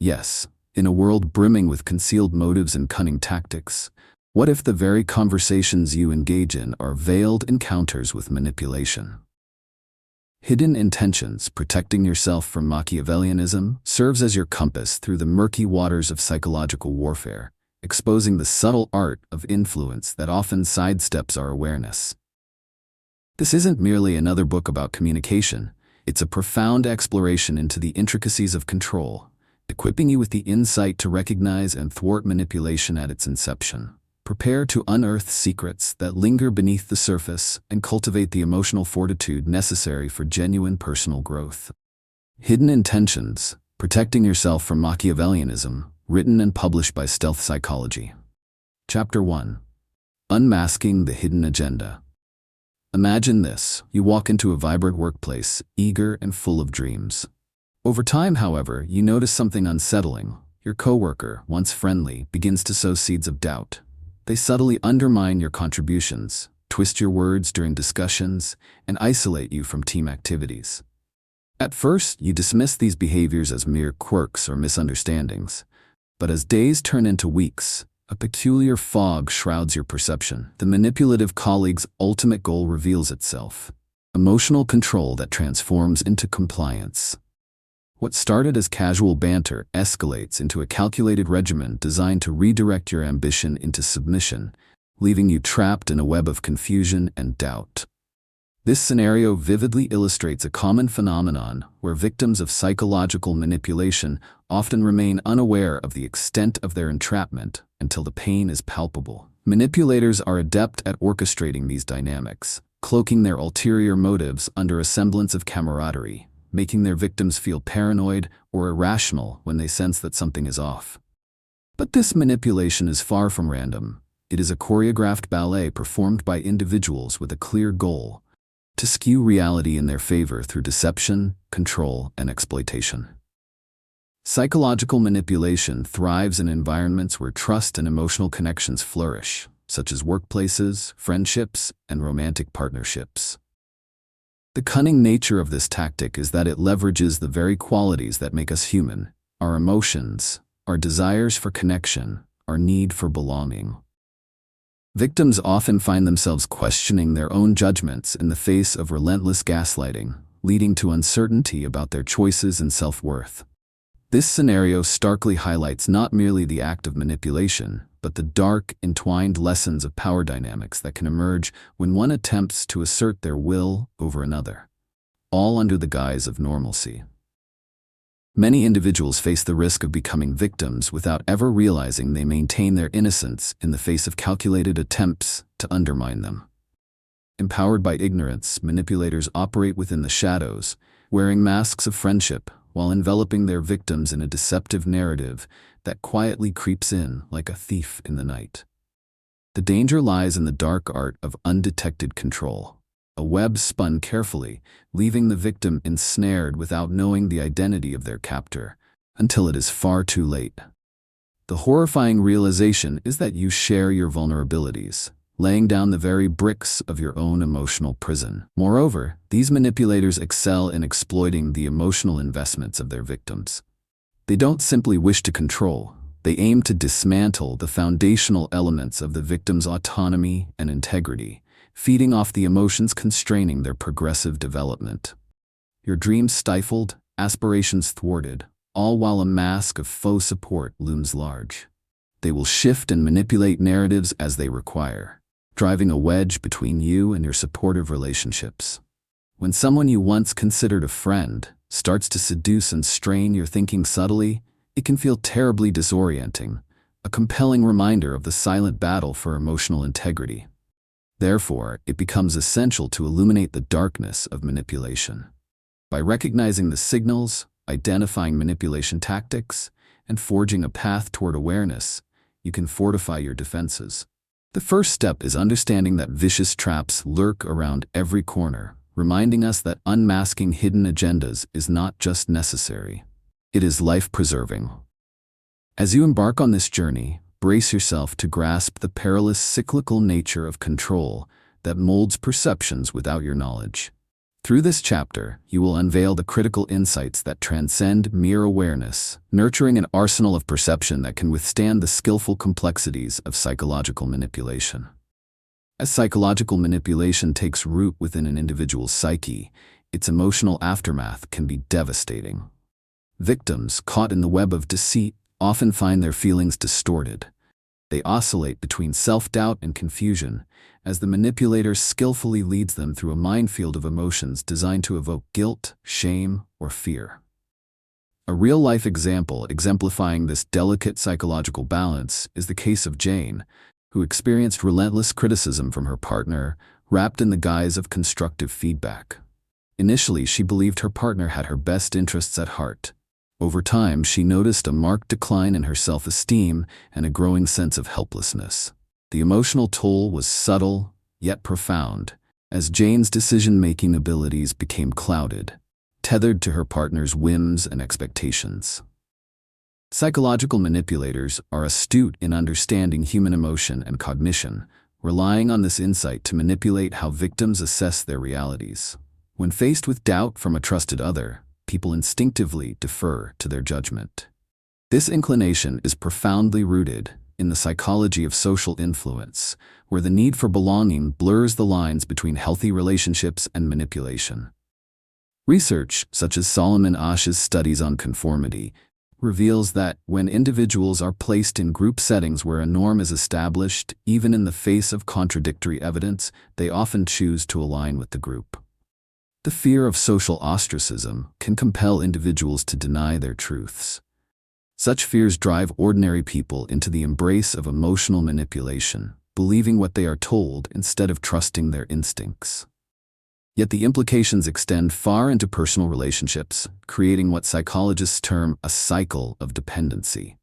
Yes, in a world brimming with concealed motives and cunning tactics, what if the very conversations you engage in are veiled encounters with manipulation? Hidden intentions, protecting yourself from Machiavellianism, serves as your compass through the murky waters of psychological warfare, exposing the subtle art of influence that often sidesteps our awareness. This isn't merely another book about communication, it's a profound exploration into the intricacies of control, equipping you with the insight to recognize and thwart manipulation at its inception. Prepare to unearth secrets that linger beneath the surface and cultivate the emotional fortitude necessary for genuine personal growth. Hidden Intentions, Protecting Yourself from Machiavellianism, written and published by Stealth Psychology. Chapter 1. Unmasking the Hidden Agenda. Imagine this: you walk into a vibrant workplace, eager and full of dreams. Over time, however, you notice something unsettling. Your coworker, once friendly, begins to sow seeds of doubt. They subtly undermine your contributions, twist your words during discussions, and isolate you from team activities. At first, you dismiss these behaviors as mere quirks or misunderstandings, but as days turn into weeks, a peculiar fog shrouds your perception. The manipulative colleague's ultimate goal reveals itself: emotional control that transforms into compliance. What started as casual banter escalates into a calculated regimen designed to redirect your ambition into submission, leaving you trapped in a web of confusion and doubt. This scenario vividly illustrates a common phenomenon where victims of psychological manipulation often remain unaware of the extent of their entrapment until the pain is palpable. Manipulators are adept at orchestrating these dynamics, cloaking their ulterior motives under a semblance of camaraderie, making their victims feel paranoid or irrational when they sense that something is off. But this manipulation is far from random. It is a choreographed ballet performed by individuals with a clear goal: to skew reality in their favor through deception, control, and exploitation. Psychological manipulation thrives in environments where trust and emotional connections flourish, such as workplaces, friendships, and romantic partnerships. The cunning nature of this tactic is that it leverages the very qualities that make us human: our emotions, our desires for connection, our need for belonging. Victims often find themselves questioning their own judgments in the face of relentless gaslighting, leading to uncertainty about their choices and self-worth. This scenario starkly highlights not merely the act of manipulation, but the dark, entwined lessons of power dynamics that can emerge when one attempts to assert their will over another, all under the guise of normalcy. Many individuals face the risk of becoming victims without ever realizing they maintain their innocence in the face of calculated attempts to undermine them. Empowered by ignorance, manipulators operate within the shadows, wearing masks of friendship while enveloping their victims in a deceptive narrative that quietly creeps in like a thief in the night. The danger lies in the dark art of undetected control, a web spun carefully, leaving the victim ensnared without knowing the identity of their captor, until it is far too late. The horrifying realization is that you share your vulnerabilities, laying down the very bricks of your own emotional prison. Moreover, these manipulators excel in exploiting the emotional investments of their victims. They don't simply wish to control, they aim to dismantle the foundational elements of the victim's autonomy and integrity, feeding off the emotions constraining their progressive development. Your dreams stifled, aspirations thwarted, all while a mask of faux support looms large. They will shift and manipulate narratives as they require, driving a wedge between you and your supportive relationships. When someone you once considered a friend starts to seduce and strain your thinking subtly, it can feel terribly disorienting, a compelling reminder of the silent battle for emotional integrity. Therefore, it becomes essential to illuminate the darkness of manipulation. By recognizing the signals, identifying manipulation tactics, and forging a path toward awareness, you can fortify your defenses. The first step is understanding that vicious traps lurk around every corner, reminding us that unmasking hidden agendas is not just necessary, it is life-preserving. As you embark on this journey, brace yourself to grasp the perilous cyclical nature of control that molds perceptions without your knowledge. Through this chapter, you will unveil the critical insights that transcend mere awareness, nurturing an arsenal of perception that can withstand the skillful complexities of psychological manipulation. As psychological manipulation takes root within an individual's psyche, its emotional aftermath can be devastating. Victims caught in the web of deceit often find their feelings distorted. They oscillate between self-doubt and confusion, as the manipulator skillfully leads them through a minefield of emotions designed to evoke guilt, shame, or fear. A real-life example exemplifying this delicate psychological balance is the case of Jane, who experienced relentless criticism from her partner, wrapped in the guise of constructive feedback. Initially, she believed her partner had her best interests at heart. Over time, she noticed a marked decline in her self-esteem and a growing sense of helplessness. The emotional toll was subtle, yet profound, as Jane's decision-making abilities became clouded, tethered to her partner's whims and expectations. Psychological manipulators are astute in understanding human emotion and cognition, relying on this insight to manipulate how victims assess their realities. When faced with doubt from a trusted other, people instinctively defer to their judgment. This inclination is profoundly rooted in the psychology of social influence, where the need for belonging blurs the lines between healthy relationships and manipulation. Research, such as Solomon Asch's studies on conformity, reveals that when individuals are placed in group settings where a norm is established, even in the face of contradictory evidence, they often choose to align with the group. The fear of social ostracism can compel individuals to deny their truths. Such fears drive ordinary people into the embrace of emotional manipulation, believing what they are told instead of trusting their instincts. Yet the implications extend far into personal relationships, creating what psychologists term a cycle of dependency.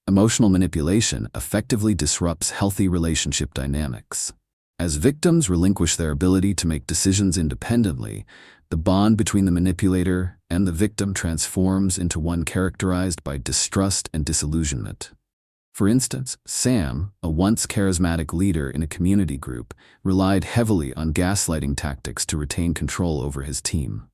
Emotional manipulation effectively disrupts healthy relationship dynamics. As victims relinquish their ability to make decisions independently, the bond between the manipulator and the victim transforms into one characterized by distrust and disillusionment. For instance, Sam, a once charismatic leader in a community group, relied heavily on gaslighting tactics to retain control over his team.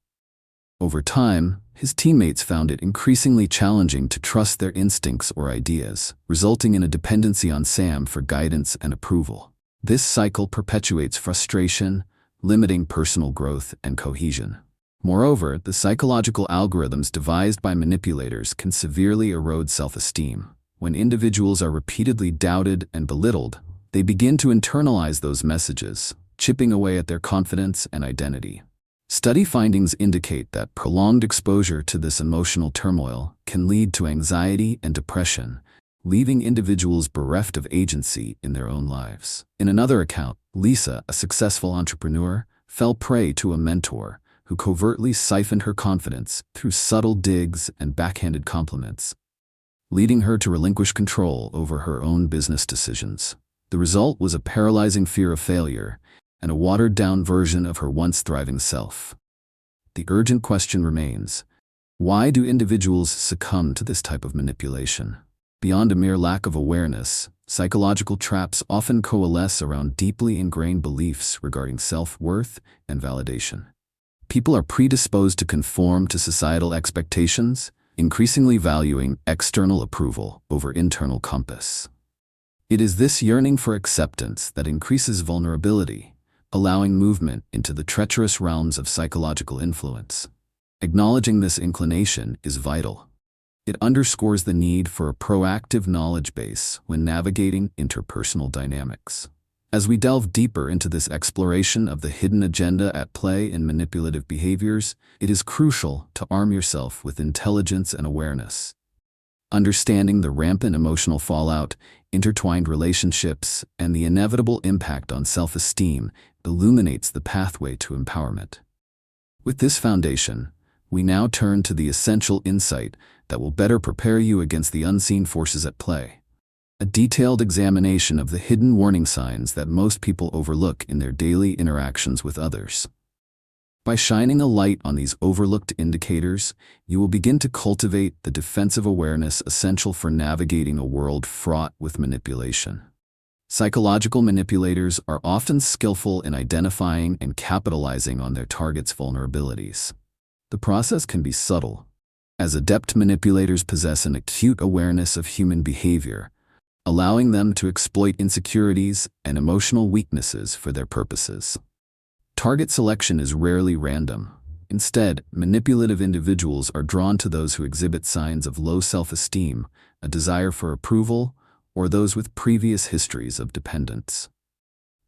Over time, his teammates found it increasingly challenging to trust their instincts or ideas, resulting in a dependency on Sam for guidance and approval. This cycle perpetuates frustration, limiting personal growth and cohesion. Moreover, the psychological algorithms devised by manipulators can severely erode self-esteem. When individuals are repeatedly doubted and belittled, they begin to internalize those messages, chipping away at their confidence and identity. Study findings indicate that prolonged exposure to this emotional turmoil can lead to anxiety and depression, leaving individuals bereft of agency in their own lives. In another account, Lisa, a successful entrepreneur, fell prey to a mentor who covertly siphoned her confidence through subtle digs and backhanded compliments, leading her to relinquish control over her own business decisions. The result was a paralyzing fear of failure and a watered-down version of her once thriving self. The urgent question remains: why do individuals succumb to this type of manipulation? Beyond a mere lack of awareness, psychological traps often coalesce around deeply ingrained beliefs regarding self-worth and validation. People are predisposed to conform to societal expectations, increasingly valuing external approval over internal compass. It is this yearning for acceptance that increases vulnerability, allowing movement into the treacherous realms of psychological influence. Acknowledging this inclination is vital. It underscores the need for a proactive knowledge base when navigating interpersonal dynamics. As we delve deeper into this exploration of the hidden agenda at play in manipulative behaviors, it is crucial to arm yourself with intelligence and awareness. Understanding the rampant emotional fallout, intertwined relationships, and the inevitable impact on self-esteem illuminates the pathway to empowerment. With this foundation, we now turn to the essential insight that will better prepare you against the unseen forces at play. A detailed examination of the hidden warning signs that most people overlook in their daily interactions with others. By shining a light on these overlooked indicators, you will begin to cultivate the defensive awareness essential for navigating a world fraught with manipulation. Psychological manipulators are often skillful in identifying and capitalizing on their target's vulnerabilities. The process can be subtle, as adept manipulators possess an acute awareness of human behavior, allowing them to exploit insecurities and emotional weaknesses for their purposes. Target selection is rarely random. Instead, manipulative individuals are drawn to those who exhibit signs of low self-esteem, a desire for approval, or those with previous histories of dependence.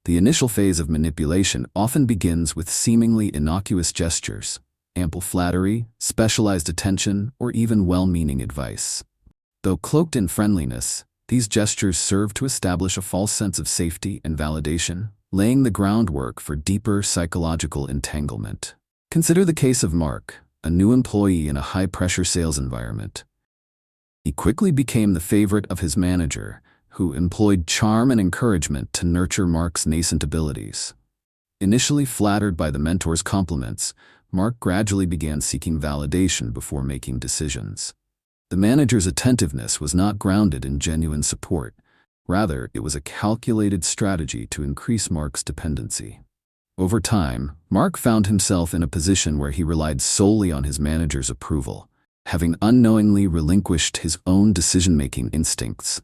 The initial phase of manipulation often begins with seemingly innocuous gestures, ample flattery, specialized attention, or even well-meaning advice. Though cloaked in friendliness, these gestures serve to establish a false sense of safety and validation, laying the groundwork for deeper psychological entanglement. Consider the case of Mark, a new employee in a high-pressure sales environment. He quickly became the favorite of his manager, who employed charm and encouragement to nurture Mark's nascent abilities. Initially flattered by the mentor's compliments, Mark gradually began seeking validation before making decisions. The manager's attentiveness was not grounded in genuine support. Rather, it was a calculated strategy to increase Mark's dependency. Over time, Mark found himself in a position where he relied solely on his manager's approval, having unknowingly relinquished his own decision-making instincts.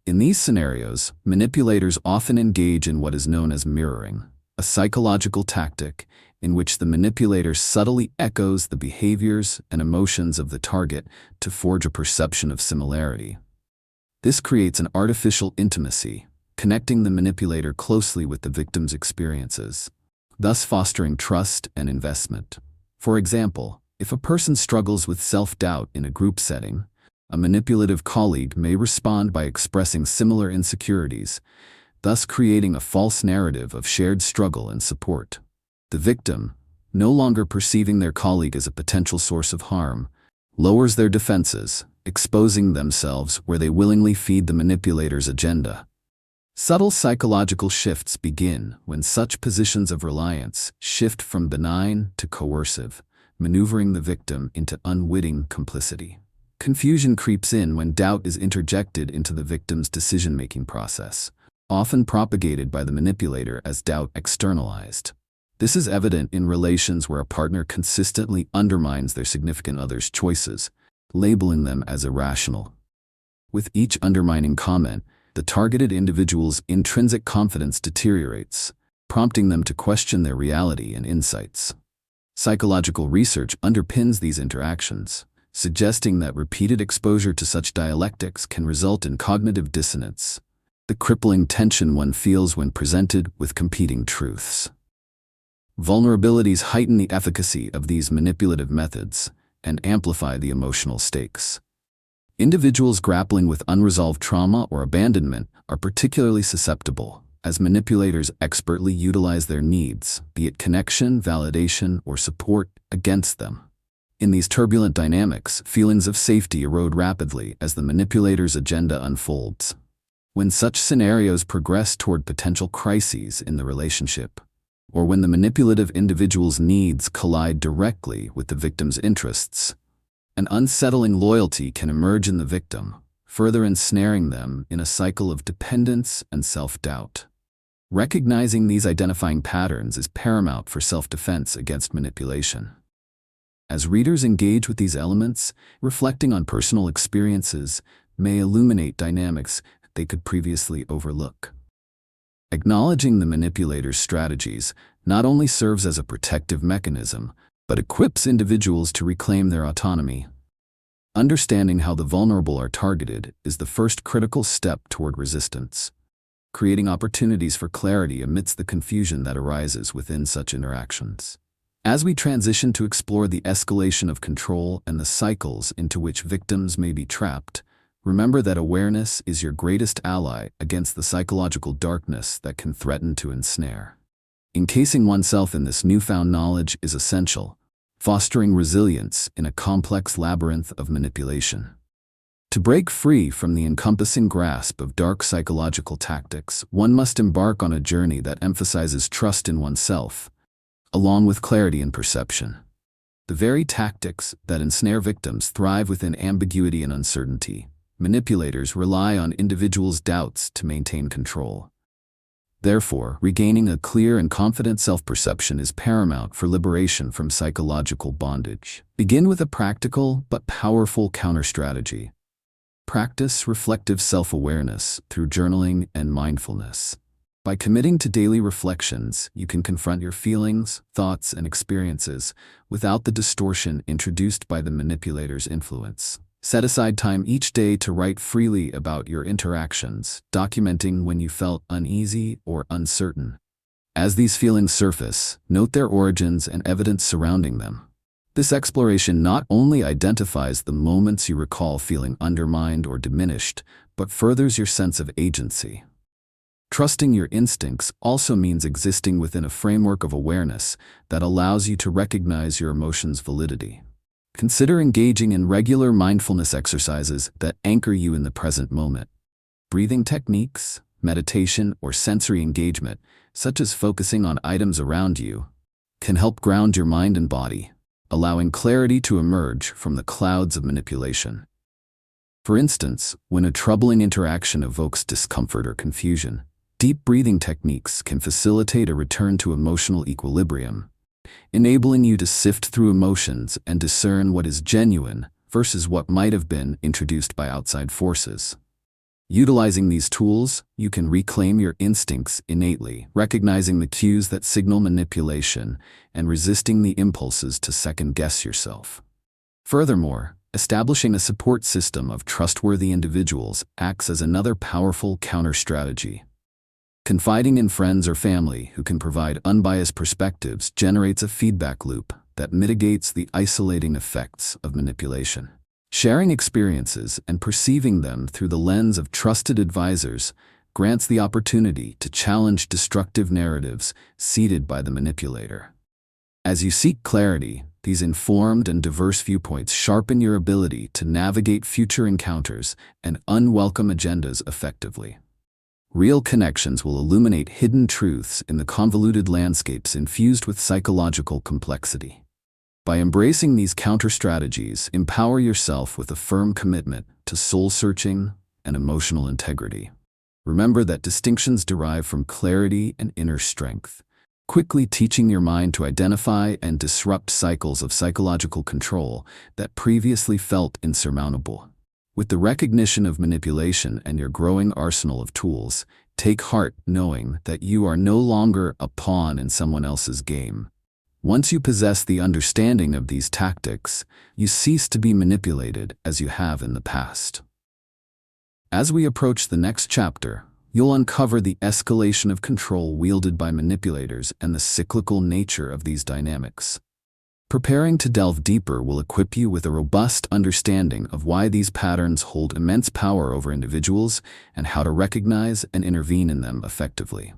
In these scenarios, manipulators often engage in what is known as mirroring, a psychological tactic in which the manipulator subtly echoes the behaviors and emotions of the target to forge a perception of similarity. This creates an artificial intimacy, connecting the manipulator closely with the victim's experiences, thus fostering trust and investment. For example, if a person struggles with self-doubt in a group setting, a manipulative colleague may respond by expressing similar insecurities, thus creating a false narrative of shared struggle and support. The victim, no longer perceiving their colleague as a potential source of harm, lowers their defenses, exposing themselves where they willingly feed the manipulator's agenda. Subtle psychological shifts begin when such positions of reliance shift from benign to coercive, maneuvering the victim into unwitting complicity. Confusion creeps in when doubt is interjected into the victim's decision-making process, often propagated by the manipulator as doubt externalized. This is evident in relations where a partner consistently undermines their significant other's choices, labeling them as irrational. With each undermining comment, the targeted individual's intrinsic confidence deteriorates, prompting them to question their reality and insights. Psychological research underpins these interactions, suggesting that repeated exposure to such dialectics can result in cognitive dissonance, the crippling tension one feels when presented with competing truths. Vulnerabilities heighten the efficacy of these manipulative methods and amplify the emotional stakes. Individuals grappling with unresolved trauma or abandonment are particularly susceptible, as manipulators expertly utilize their needs, be it connection, validation, or support, against them. In these turbulent dynamics, feelings of safety erode rapidly as the manipulator's agenda unfolds. When such scenarios progress toward potential crises in the relationship, or when the manipulative individual's needs collide directly with the victim's interests, an unsettling loyalty can emerge in the victim, further ensnaring them in a cycle of dependence and self-doubt. Recognizing these identifying patterns is paramount for self-defense against manipulation. As readers engage with these elements, reflecting on personal experiences may illuminate dynamics they could previously overlook. Acknowledging the manipulator's strategies not only serves as a protective mechanism, but equips individuals to reclaim their autonomy. Understanding how the vulnerable are targeted is the first critical step toward resistance, creating opportunities for clarity amidst the confusion that arises within such interactions. As we transition to explore the escalation of control and the cycles into which victims may be trapped, remember that awareness is your greatest ally against the psychological darkness that can threaten to ensnare. Encasing oneself in this newfound knowledge is essential, fostering resilience in a complex labyrinth of manipulation. To break free from the encompassing grasp of dark psychological tactics, one must embark on a journey that emphasizes trust in oneself, along with clarity and perception. The very tactics that ensnare victims thrive within ambiguity and uncertainty, Manipulators rely on individuals' doubts to maintain control. Therefore, regaining a clear and confident self-perception is paramount for liberation from psychological bondage. Begin with a practical but powerful counter-strategy. Practice reflective self-awareness through journaling and mindfulness. By committing to daily reflections, you can confront your feelings, thoughts, and experiences without the distortion introduced by the manipulator's influence. Set aside time each day to write freely about your interactions, documenting when you felt uneasy or uncertain. As these feelings surface, note their origins and evidence surrounding them. This exploration not only identifies the moments you recall feeling undermined or diminished, but furthers your sense of agency. Trusting your instincts also means existing within a framework of awareness that allows you to recognize your emotions' validity. Consider engaging in regular mindfulness exercises that anchor you in the present moment. Breathing techniques, meditation, or sensory engagement, such as focusing on items around you, can help ground your mind and body, allowing clarity to emerge from the clouds of manipulation. For instance, when a troubling interaction evokes discomfort or confusion, deep breathing techniques can facilitate a return to emotional equilibrium, enabling you to sift through emotions and discern what is genuine versus what might have been introduced by outside forces. Utilizing these tools, you can reclaim your instincts innately, recognizing the cues that signal manipulation and resisting the impulses to second-guess yourself. Furthermore, establishing a support system of trustworthy individuals acts as another powerful counter-strategy. Confiding in friends or family who can provide unbiased perspectives generates a feedback loop that mitigates the isolating effects of manipulation. Sharing experiences and perceiving them through the lens of trusted advisors grants the opportunity to challenge destructive narratives seeded by the manipulator. As you seek clarity, these informed and diverse viewpoints sharpen your ability to navigate future encounters and unwelcome agendas effectively. Real connections will illuminate hidden truths in the convoluted landscapes infused with psychological complexity. By embracing these counter-strategies, empower yourself with a firm commitment to soul-searching and emotional integrity. Remember that distinctions derive from clarity and inner strength, quickly teaching your mind to identify and disrupt cycles of psychological control that previously felt insurmountable. With the recognition of manipulation and your growing arsenal of tools, take heart knowing that you are no longer a pawn in someone else's game. Once you possess the understanding of these tactics, you cease to be manipulated as you have in the past. As we approach the next chapter, you'll uncover the escalation of control wielded by manipulators and the cyclical nature of these dynamics. Preparing to delve deeper will equip you with a robust understanding of why these patterns hold immense power over individuals and how to recognize and intervene in them effectively.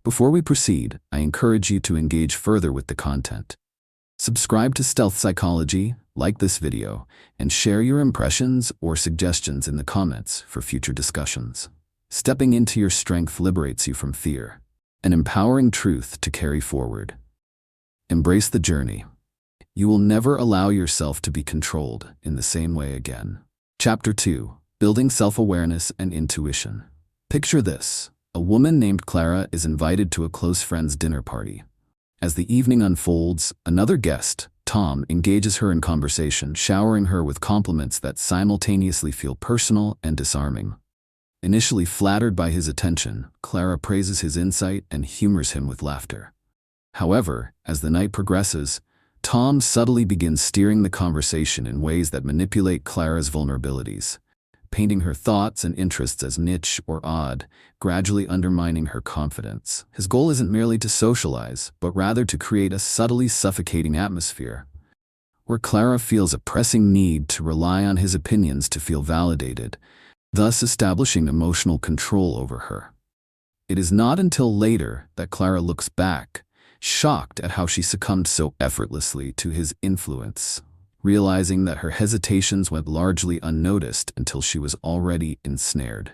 Before we proceed, I encourage you to engage further with the content. Subscribe to Stealth Psychology, like this video, and share your impressions or suggestions in the comments for future discussions. Stepping into your strength liberates you from fear, an empowering truth to carry forward. Embrace the journey. You will never allow yourself to be controlled in the same way again. Chapter 2. Building Self-Awareness and Intuition. Picture this. A woman named Clara is invited to a close friend's dinner party. As the evening unfolds, another guest, Tom, engages her in conversation, showering her with compliments that simultaneously feel personal and disarming. Initially flattered by his attention, Clara praises his insight and humors him with laughter. However, as the night progresses, Tom subtly begins steering the conversation in ways that manipulate Clara's vulnerabilities, painting her thoughts and interests as niche or odd, gradually undermining her confidence. His goal isn't merely to socialize, but rather to create a subtly suffocating atmosphere, where Clara feels a pressing need to rely on his opinions to feel validated, thus establishing emotional control over her. It is not until later that Clara looks back, shocked at how she succumbed so effortlessly to his influence, realizing that her hesitations went largely unnoticed until she was already ensnared.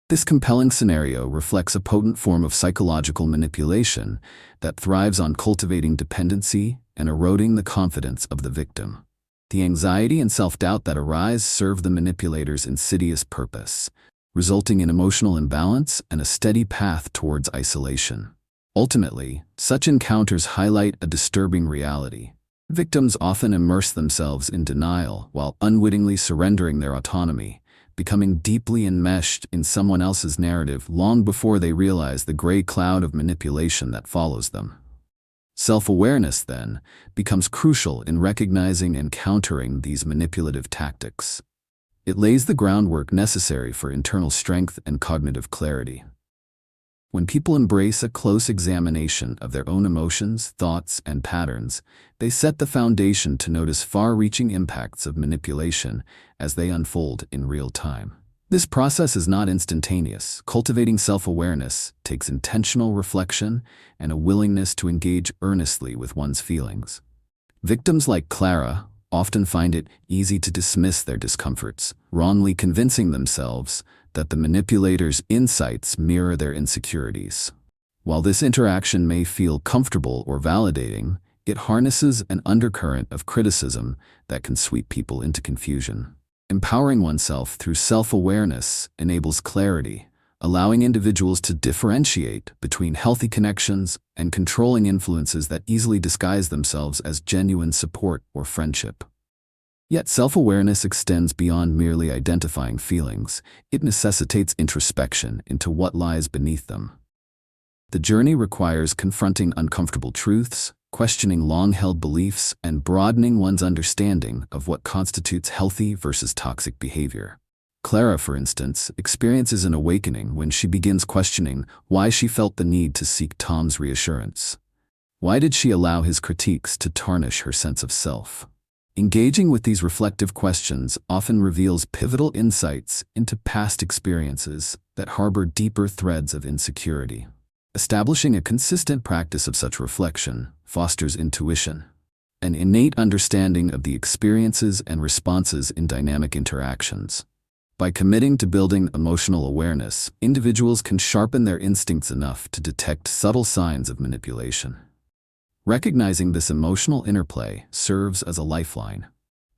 This compelling scenario reflects a potent form of psychological manipulation that thrives on cultivating dependency and eroding the confidence of the victim. The anxiety and self-doubt that arise serve the manipulator's insidious purpose, resulting in emotional imbalance and a steady path towards isolation. Ultimately, such encounters highlight a disturbing reality. Victims often immerse themselves in denial while unwittingly surrendering their autonomy, becoming deeply enmeshed in someone else's narrative long before they realize the gray cloud of manipulation that follows them. Self-awareness, then, becomes crucial in recognizing and countering these manipulative tactics. It lays the groundwork necessary for internal strength and cognitive clarity. When people embrace a close examination of their own emotions, thoughts, and patterns, they set the foundation to notice far-reaching impacts of manipulation as they unfold in real time. This process is not instantaneous. Cultivating self-awareness takes intentional reflection and a willingness to engage earnestly with one's feelings. Victims like Clara often find it easy to dismiss their discomforts, wrongly convincing themselves that the manipulator's insights mirror their insecurities. While this interaction may feel comfortable or validating, it harnesses an undercurrent of criticism that can sweep people into confusion. Empowering oneself through self-awareness enables clarity, allowing individuals to differentiate between healthy connections and controlling influences that easily disguise themselves as genuine support or friendship. Yet self-awareness extends beyond merely identifying feelings. It necessitates introspection into what lies beneath them. The journey requires confronting uncomfortable truths, questioning long-held beliefs, and broadening one's understanding of what constitutes healthy versus toxic behavior. Clara, for instance, experiences an awakening when she begins questioning why she felt the need to seek Tom's reassurance. Why did she allow his critiques to tarnish her sense of self? Engaging with these reflective questions often reveals pivotal insights into past experiences that harbor deeper threads of insecurity. Establishing a consistent practice of such reflection fosters intuition, an innate understanding of the experiences and responses in dynamic interactions. By committing to building emotional awareness, individuals can sharpen their instincts enough to detect subtle signs of manipulation. Recognizing this emotional interplay serves as a lifeline.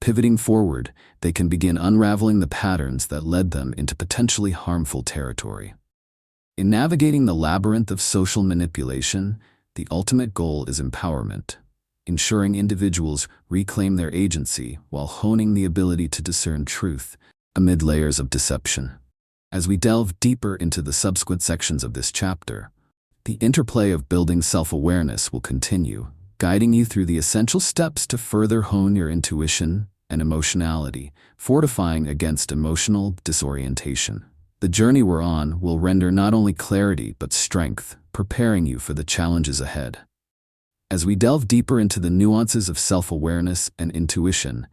Pivoting forward, they can begin unraveling the patterns that led them into potentially harmful territory. In navigating the labyrinth of social manipulation, the ultimate goal is empowerment, ensuring individuals reclaim their agency while honing the ability to discern truth amid layers of deception. As we delve deeper into the subsequent sections of this chapter, the interplay of building self-awareness will continue, guiding you through the essential steps to further hone your intuition and emotionality, fortifying against emotional disorientation. The journey we're on will render not only clarity but strength, preparing you for the challenges ahead. As we delve deeper into the nuances of self-awareness and intuition,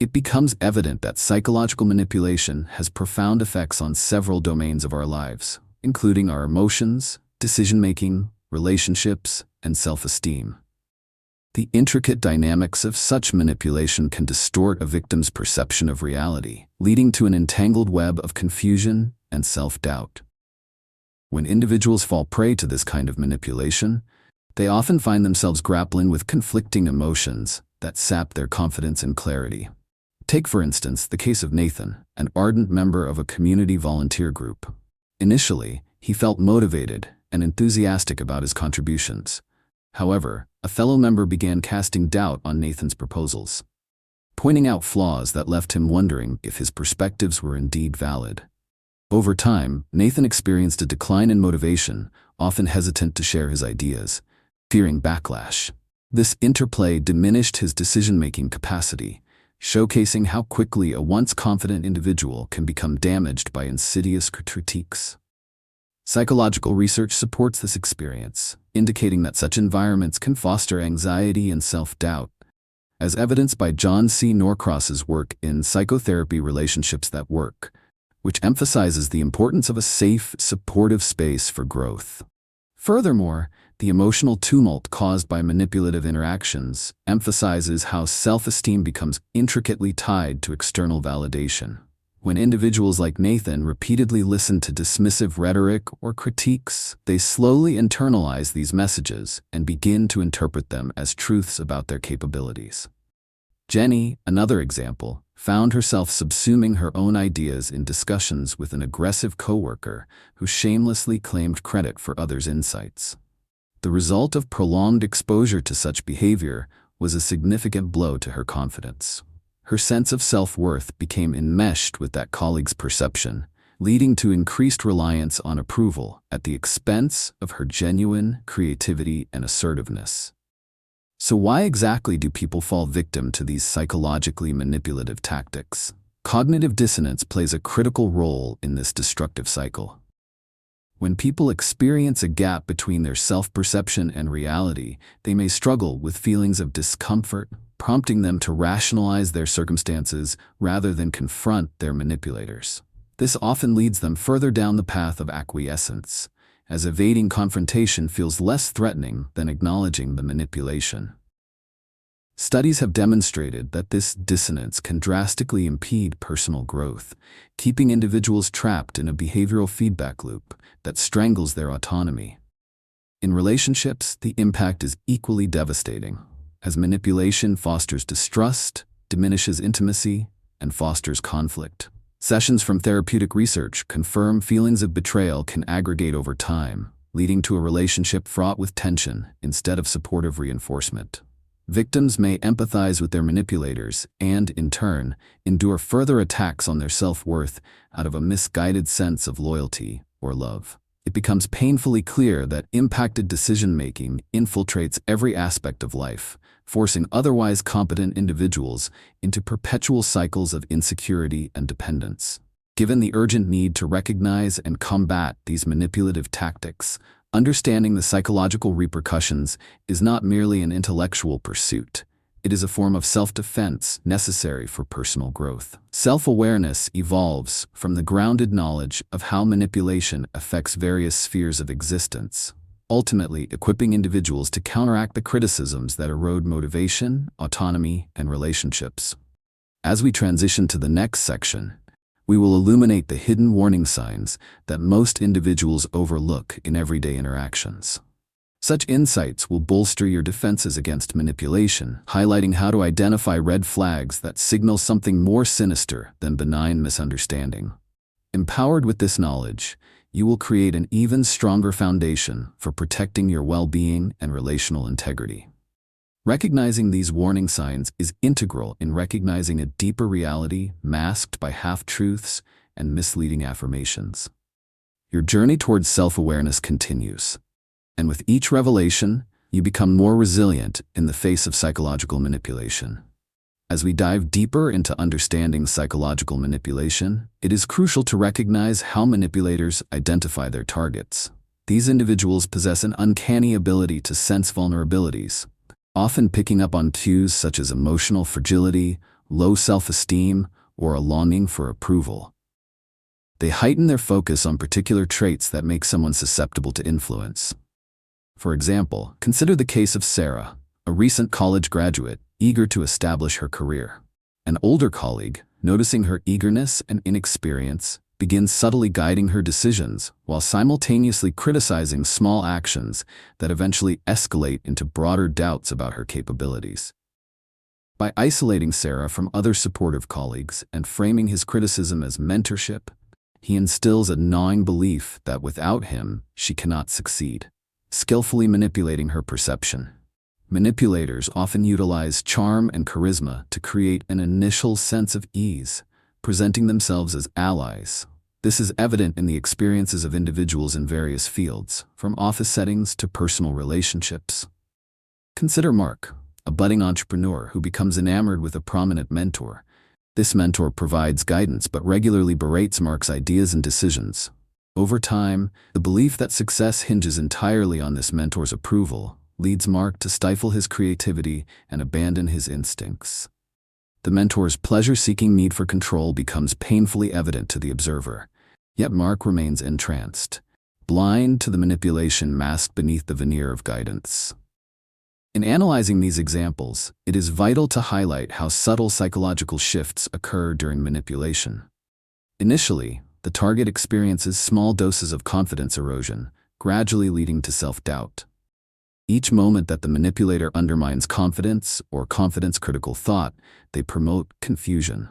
it becomes evident that psychological manipulation has profound effects on several domains of our lives, including our emotions, decision-making, relationships, and self-esteem. The intricate dynamics of such manipulation can distort a victim's perception of reality, leading to an entangled web of confusion and self-doubt. When individuals fall prey to this kind of manipulation, they often find themselves grappling with conflicting emotions that sap their confidence and clarity. Take, for instance, the case of Nathan, an ardent member of a community volunteer group. Initially, he felt motivated and enthusiastic about his contributions. However, a fellow member began casting doubt on Nathan's proposals, pointing out flaws that left him wondering if his perspectives were indeed valid. Over time, Nathan experienced a decline in motivation, often hesitant to share his ideas, fearing backlash. This interplay diminished his decision-making capacity, showcasing how quickly a once confident individual can become damaged by insidious critiques. Psychological research supports this experience, indicating that such environments can foster anxiety and self-doubt, as evidenced by John C. Norcross's work in Psychotherapy Relationships That Work, which emphasizes the importance of a safe, supportive space for growth. Furthermore, the emotional tumult caused by manipulative interactions emphasizes how self-esteem becomes intricately tied to external validation. When individuals like Nathan repeatedly listen to dismissive rhetoric or critiques, they slowly internalize these messages and begin to interpret them as truths about their capabilities. Jenny, another example, found herself subsuming her own ideas in discussions with an aggressive coworker who shamelessly claimed credit for others' insights. The result of prolonged exposure to such behavior was a significant blow to her confidence. Her sense of self-worth became enmeshed with that colleague's perception, leading to increased reliance on approval at the expense of her genuine creativity and assertiveness. So why exactly do people fall victim to these psychologically manipulative tactics? Cognitive dissonance plays a critical role in this destructive cycle. When people experience a gap between their self-perception and reality, they may struggle with feelings of discomfort, prompting them to rationalize their circumstances rather than confront their manipulators. This often leads them further down the path of acquiescence, as evading confrontation feels less threatening than acknowledging the manipulation. Studies have demonstrated that this dissonance can drastically impede personal growth, keeping individuals trapped in a behavioral feedback loop that strangles their autonomy. In relationships, the impact is equally devastating, as manipulation fosters distrust, diminishes intimacy, and fosters conflict. Sessions from therapeutic research confirm feelings of betrayal can aggregate over time, leading to a relationship fraught with tension instead of supportive reinforcement. Victims may empathize with their manipulators and, in turn, endure further attacks on their self-worth out of a misguided sense of loyalty or love. It becomes painfully clear that impacted decision-making infiltrates every aspect of life, forcing otherwise competent individuals into perpetual cycles of insecurity and dependence. Given the urgent need to recognize and combat these manipulative tactics, understanding the psychological repercussions is not merely an intellectual pursuit. It is a form of self-defense necessary for personal growth. Self-awareness evolves from the grounded knowledge of how manipulation affects various spheres of existence, ultimately equipping individuals to counteract the criticisms that erode motivation, autonomy, and relationships. As we transition to the next section, we will illuminate the hidden warning signs that most individuals overlook in everyday interactions. Such insights will bolster your defenses against manipulation, highlighting how to identify red flags that signal something more sinister than benign misunderstanding. Empowered with this knowledge, you will create an even stronger foundation for protecting your well-being and relational integrity. Recognizing these warning signs is integral in recognizing a deeper reality masked by half-truths and misleading affirmations. Your journey towards self-awareness continues, and with each revelation, you become more resilient in the face of psychological manipulation. As we dive deeper into understanding psychological manipulation, it is crucial to recognize how manipulators identify their targets. These individuals possess an uncanny ability to sense vulnerabilities, often picking up on cues such as emotional fragility, low self-esteem, or a longing for approval. They heighten their focus on particular traits that make someone susceptible to influence. For example, consider the case of Sarah, a recent college graduate eager to establish her career. An older colleague, noticing her eagerness and inexperience, begins subtly guiding her decisions while simultaneously criticizing small actions that eventually escalate into broader doubts about her capabilities. By isolating Sarah from other supportive colleagues and framing his criticism as mentorship, he instills a gnawing belief that without him, she cannot succeed, skillfully manipulating her perception. Manipulators often utilize charm and charisma to create an initial sense of ease, presenting themselves as allies. This is evident in the experiences of individuals in various fields, from office settings to personal relationships. Consider Mark, a budding entrepreneur who becomes enamored with a prominent mentor. This mentor provides guidance but regularly berates Mark's ideas and decisions. Over time, the belief that success hinges entirely on this mentor's approval leads Mark to stifle his creativity and abandon his instincts. The mentor's pleasure-seeking need for control becomes painfully evident to the observer, yet Mark remains entranced, blind to the manipulation masked beneath the veneer of guidance. In analyzing these examples, it is vital to highlight how subtle psychological shifts occur during manipulation. Initially, the target experiences small doses of confidence erosion, gradually leading to self-doubt. Each moment that the manipulator undermines confidence or confidence-critical thought, they promote confusion.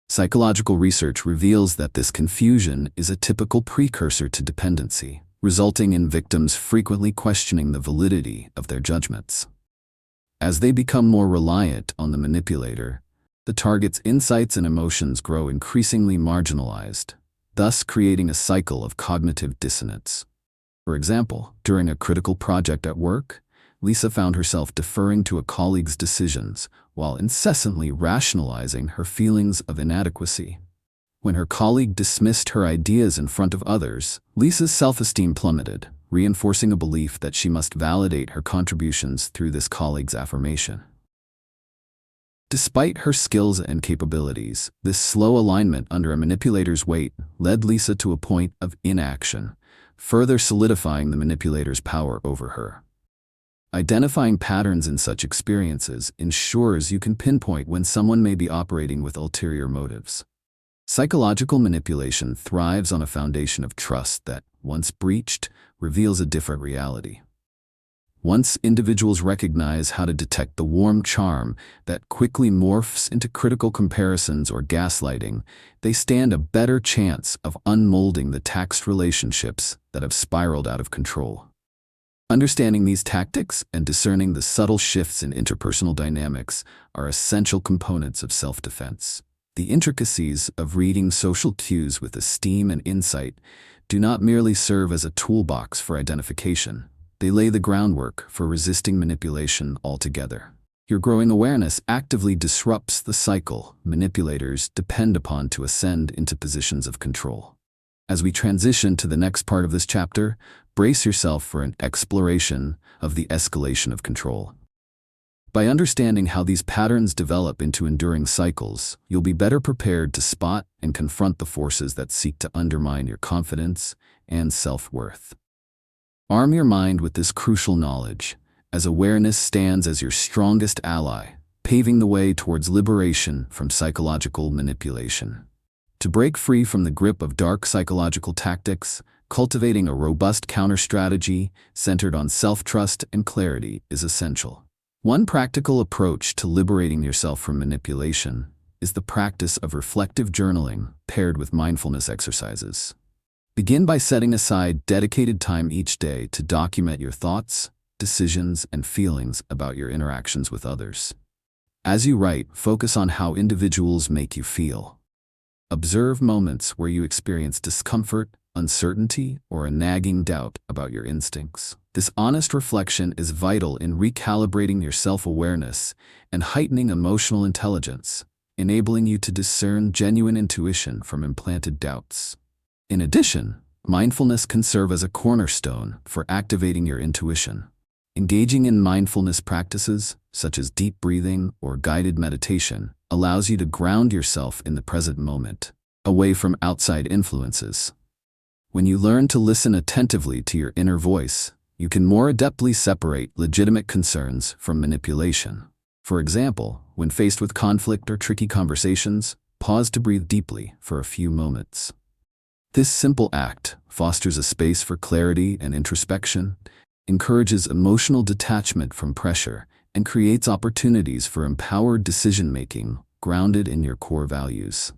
Psychological research reveals that this confusion is a typical precursor to dependency, resulting in victims frequently questioning the validity of their judgments. As they become more reliant on the manipulator, the target's insights and emotions grow increasingly marginalized, thus creating a cycle of cognitive dissonance. For example, during a critical project at work, Lisa found herself deferring to a colleague's decisions while incessantly rationalizing her feelings of inadequacy. When her colleague dismissed her ideas in front of others, Lisa's self-esteem plummeted, reinforcing a belief that she must validate her contributions through this colleague's affirmation. Despite her skills and capabilities, this slow alignment under a manipulator's weight led Lisa to a point of inaction, further solidifying the manipulator's power over her. Identifying patterns in such experiences ensures you can pinpoint when someone may be operating with ulterior motives. Psychological manipulation thrives on a foundation of trust that, once breached, reveals a different reality. Once individuals recognize how to detect the warm charm that quickly morphs into critical comparisons or gaslighting, they stand a better chance of unmolding the taxed relationships that have spiraled out of control. Understanding these tactics and discerning the subtle shifts in interpersonal dynamics are essential components of self-defense. The intricacies of reading social cues with esteem and insight do not merely serve as a toolbox for identification. They lay the groundwork for resisting manipulation altogether. Your growing awareness actively disrupts the cycle manipulators depend upon to ascend into positions of control. As we transition to the next part of this chapter, brace yourself for an exploration of the escalation of control. By understanding how these patterns develop into enduring cycles, you'll be better prepared to spot and confront the forces that seek to undermine your confidence and self-worth. Arm your mind with this crucial knowledge, as awareness stands as your strongest ally, paving the way towards liberation from psychological manipulation. To break free from the grip of dark psychological tactics, cultivating a robust counter-strategy centered on self-trust and clarity is essential. One practical approach to liberating yourself from manipulation is the practice of reflective journaling paired with mindfulness exercises. Begin by setting aside dedicated time each day to document your thoughts, decisions, and feelings about your interactions with others. As you write, focus on how individuals make you feel. Observe moments where you experience discomfort, uncertainty, or a nagging doubt about your instincts. This honest reflection is vital in recalibrating your self-awareness and heightening emotional intelligence, enabling you to discern genuine intuition from implanted doubts. In addition, mindfulness can serve as a cornerstone for activating your intuition. Engaging in mindfulness practices, such as deep breathing or guided meditation, allows you to ground yourself in the present moment, away from outside influences. When you learn to listen attentively to your inner voice, you can more adeptly separate legitimate concerns from manipulation. For example, when faced with conflict or tricky conversations, pause to breathe deeply for a few moments. This simple act fosters a space for clarity and introspection, encourages emotional detachment from pressure, and creates opportunities for empowered decision-making grounded in your core values.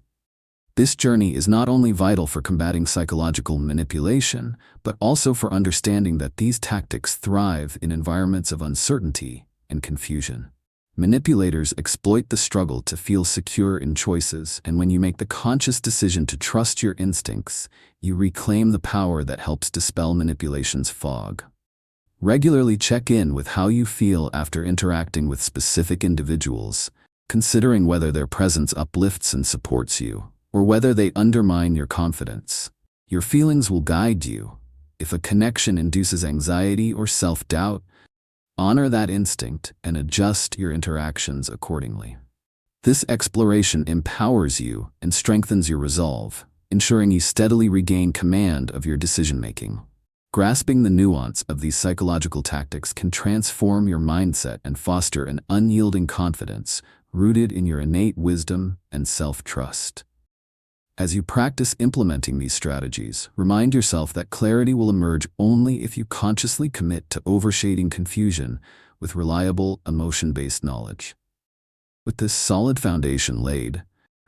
This journey is not only vital for combating psychological manipulation, but also for understanding that these tactics thrive in environments of uncertainty and confusion. Manipulators exploit the struggle to feel secure in choices, and when you make the conscious decision to trust your instincts, you reclaim the power that helps dispel manipulation's fog. Regularly check in with how you feel after interacting with specific individuals, considering whether their presence uplifts and supports you, or whether they undermine your confidence. Your feelings will guide you. If a connection induces anxiety or self-doubt, honor that instinct and adjust your interactions accordingly. This exploration empowers you and strengthens your resolve, ensuring you steadily regain command of your decision-making. Grasping the nuance of these psychological tactics can transform your mindset and foster an unyielding confidence rooted in your innate wisdom and self-trust. As you practice implementing these strategies, remind yourself that clarity will emerge only if you consciously commit to overshading confusion with reliable, emotion-based knowledge. With this solid foundation laid,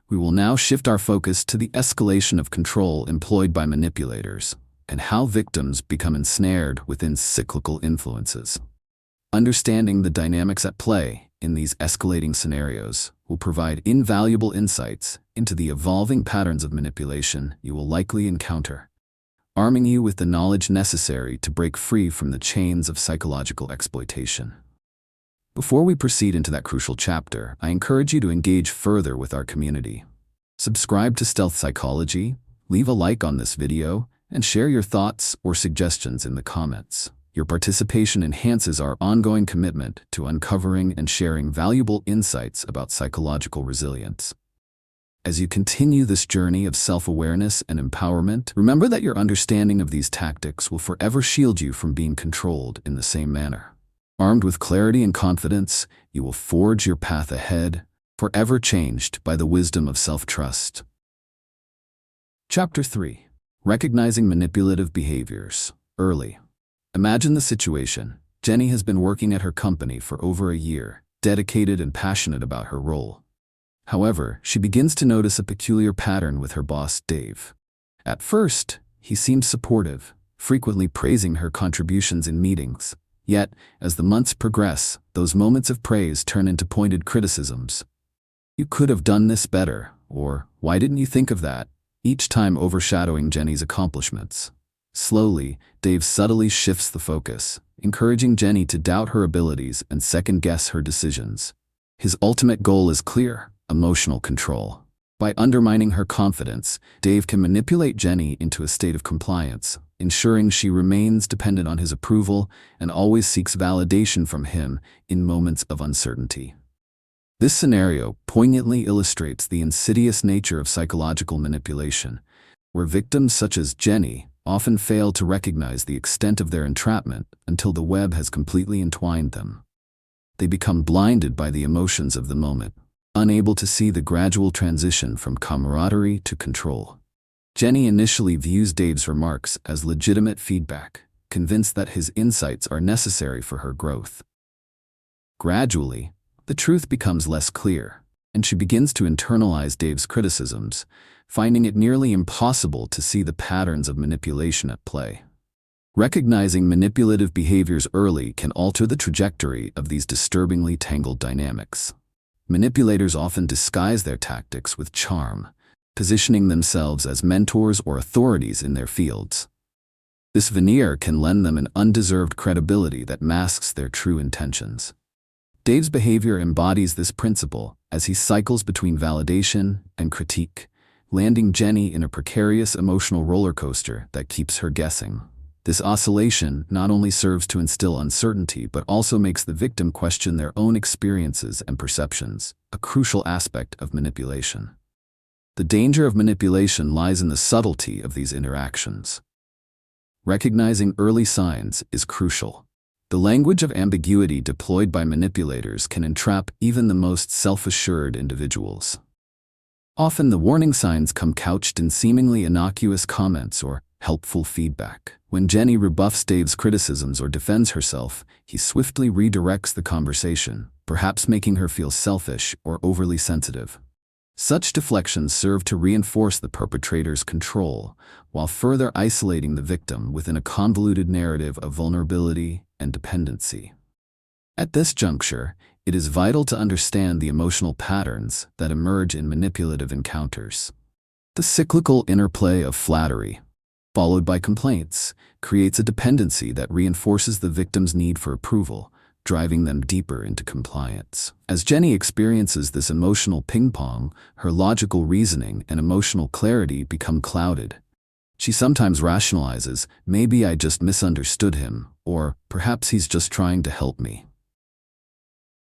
we will now shift our focus to the escalation of control employed by manipulators and how victims become ensnared within cyclical influences. Understanding the dynamics at play in these escalating scenarios will provide invaluable insights into the evolving patterns of manipulation you will likely encounter, arming you with the knowledge necessary to break free from the chains of psychological exploitation. Before we proceed into that crucial chapter, I encourage you to engage further with our community. Subscribe to Stealth Psychology, leave a like on this video, and share your thoughts or suggestions in the comments. Your participation enhances our ongoing commitment to uncovering and sharing valuable insights about psychological resilience. As you continue this journey of self-awareness and empowerment, remember that your understanding of these tactics will forever shield you from being controlled in the same manner. Armed with clarity and confidence, you will forge your path ahead, forever changed by the wisdom of self-trust. Chapter 3. Recognizing Manipulative Behaviors Early. Imagine the situation. Jenny has been working at her company for over a year, dedicated and passionate about her role. However, she begins to notice a peculiar pattern with her boss, Dave. At first, he seemed supportive, frequently praising her contributions in meetings. Yet, as the months progress, those moments of praise turn into pointed criticisms. "You could have done this better," or "Why didn't you think of that?" each time overshadowing Jenny's accomplishments. Slowly, Dave subtly shifts the focus, encouraging Jenny to doubt her abilities and second-guess her decisions. His ultimate goal is clear: emotional control. By undermining her confidence, Dave can manipulate Jenny into a state of compliance, ensuring she remains dependent on his approval and always seeks validation from him in moments of uncertainty. This scenario poignantly illustrates the insidious nature of psychological manipulation, where victims such as Jenny often fail to recognize the extent of their entrapment until the web has completely entwined them. They become blinded by the emotions of the moment, unable to see the gradual transition from camaraderie to control. Jenny initially views Dave's remarks as legitimate feedback, convinced that his insights are necessary for her growth. Gradually, the truth becomes less clear, and she begins to internalize Dave's criticisms, finding it nearly impossible to see the patterns of manipulation at play. Recognizing manipulative behaviors early can alter the trajectory of these disturbingly tangled dynamics. Manipulators often disguise their tactics with charm, positioning themselves as mentors or authorities in their fields. This veneer can lend them an undeserved credibility that masks their true intentions. Dave's behavior embodies this principle as he cycles between validation and critique, landing Jenny in a precarious emotional roller coaster that keeps her guessing. This oscillation not only serves to instill uncertainty but also makes the victim question their own experiences and perceptions, a crucial aspect of manipulation. The danger of manipulation lies in the subtlety of these interactions. Recognizing early signs is crucial. The language of ambiguity deployed by manipulators can entrap even the most self-assured individuals. Often the warning signs come couched in seemingly innocuous comments or helpful feedback. When Jenny rebuffs Dave's criticisms or defends herself, he swiftly redirects the conversation, perhaps making her feel selfish or overly sensitive. Such deflections serve to reinforce the perpetrator's control, while further isolating the victim within a convoluted narrative of vulnerability and dependency. At this juncture, it is vital to understand the emotional patterns that emerge in manipulative encounters. The cyclical interplay of flattery, followed by complaints, creates a dependency that reinforces the victim's need for approval, driving them deeper into compliance. As Jenny experiences this emotional ping-pong, her logical reasoning and emotional clarity become clouded. She sometimes rationalizes, "Maybe I just misunderstood him," or "Perhaps he's just trying to help me."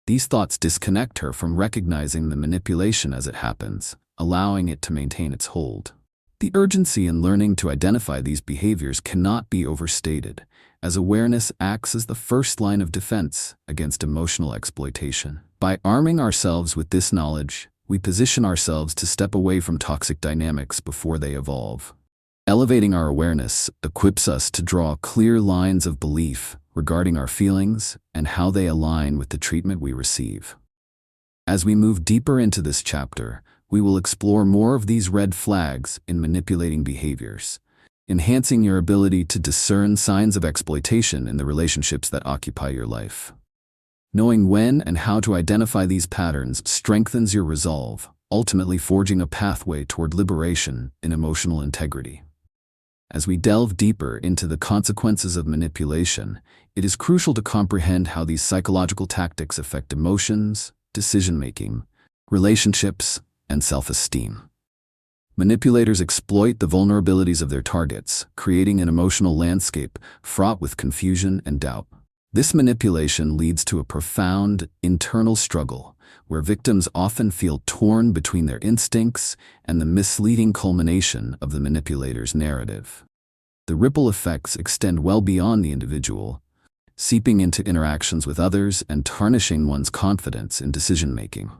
These thoughts disconnect her from recognizing the manipulation as it happens, allowing it to maintain its hold. The urgency in learning to identify these behaviors cannot be overstated, as awareness acts as the first line of defense against emotional exploitation. By arming ourselves with this knowledge, we position ourselves to step away from toxic dynamics before they evolve. Elevating our awareness equips us to draw clear lines of belief regarding our feelings and how they align with the treatment we receive. As we move deeper into this chapter, we will explore more of these red flags in manipulating behaviors, enhancing your ability to discern signs of exploitation in the relationships that occupy your life. Knowing when and how to identify these patterns strengthens your resolve, ultimately forging a pathway toward liberation in emotional integrity. As we delve deeper into the consequences of manipulation, it is crucial to comprehend how these psychological tactics affect emotions, decision-making, relationships, and self-esteem. Manipulators exploit the vulnerabilities of their targets, creating an emotional landscape fraught with confusion and doubt. This manipulation leads to a profound internal struggle, where victims often feel torn between their instincts and the misleading culmination of the manipulator's narrative. The ripple effects extend well beyond the individual, seeping into interactions with others and tarnishing one's confidence in decision-making.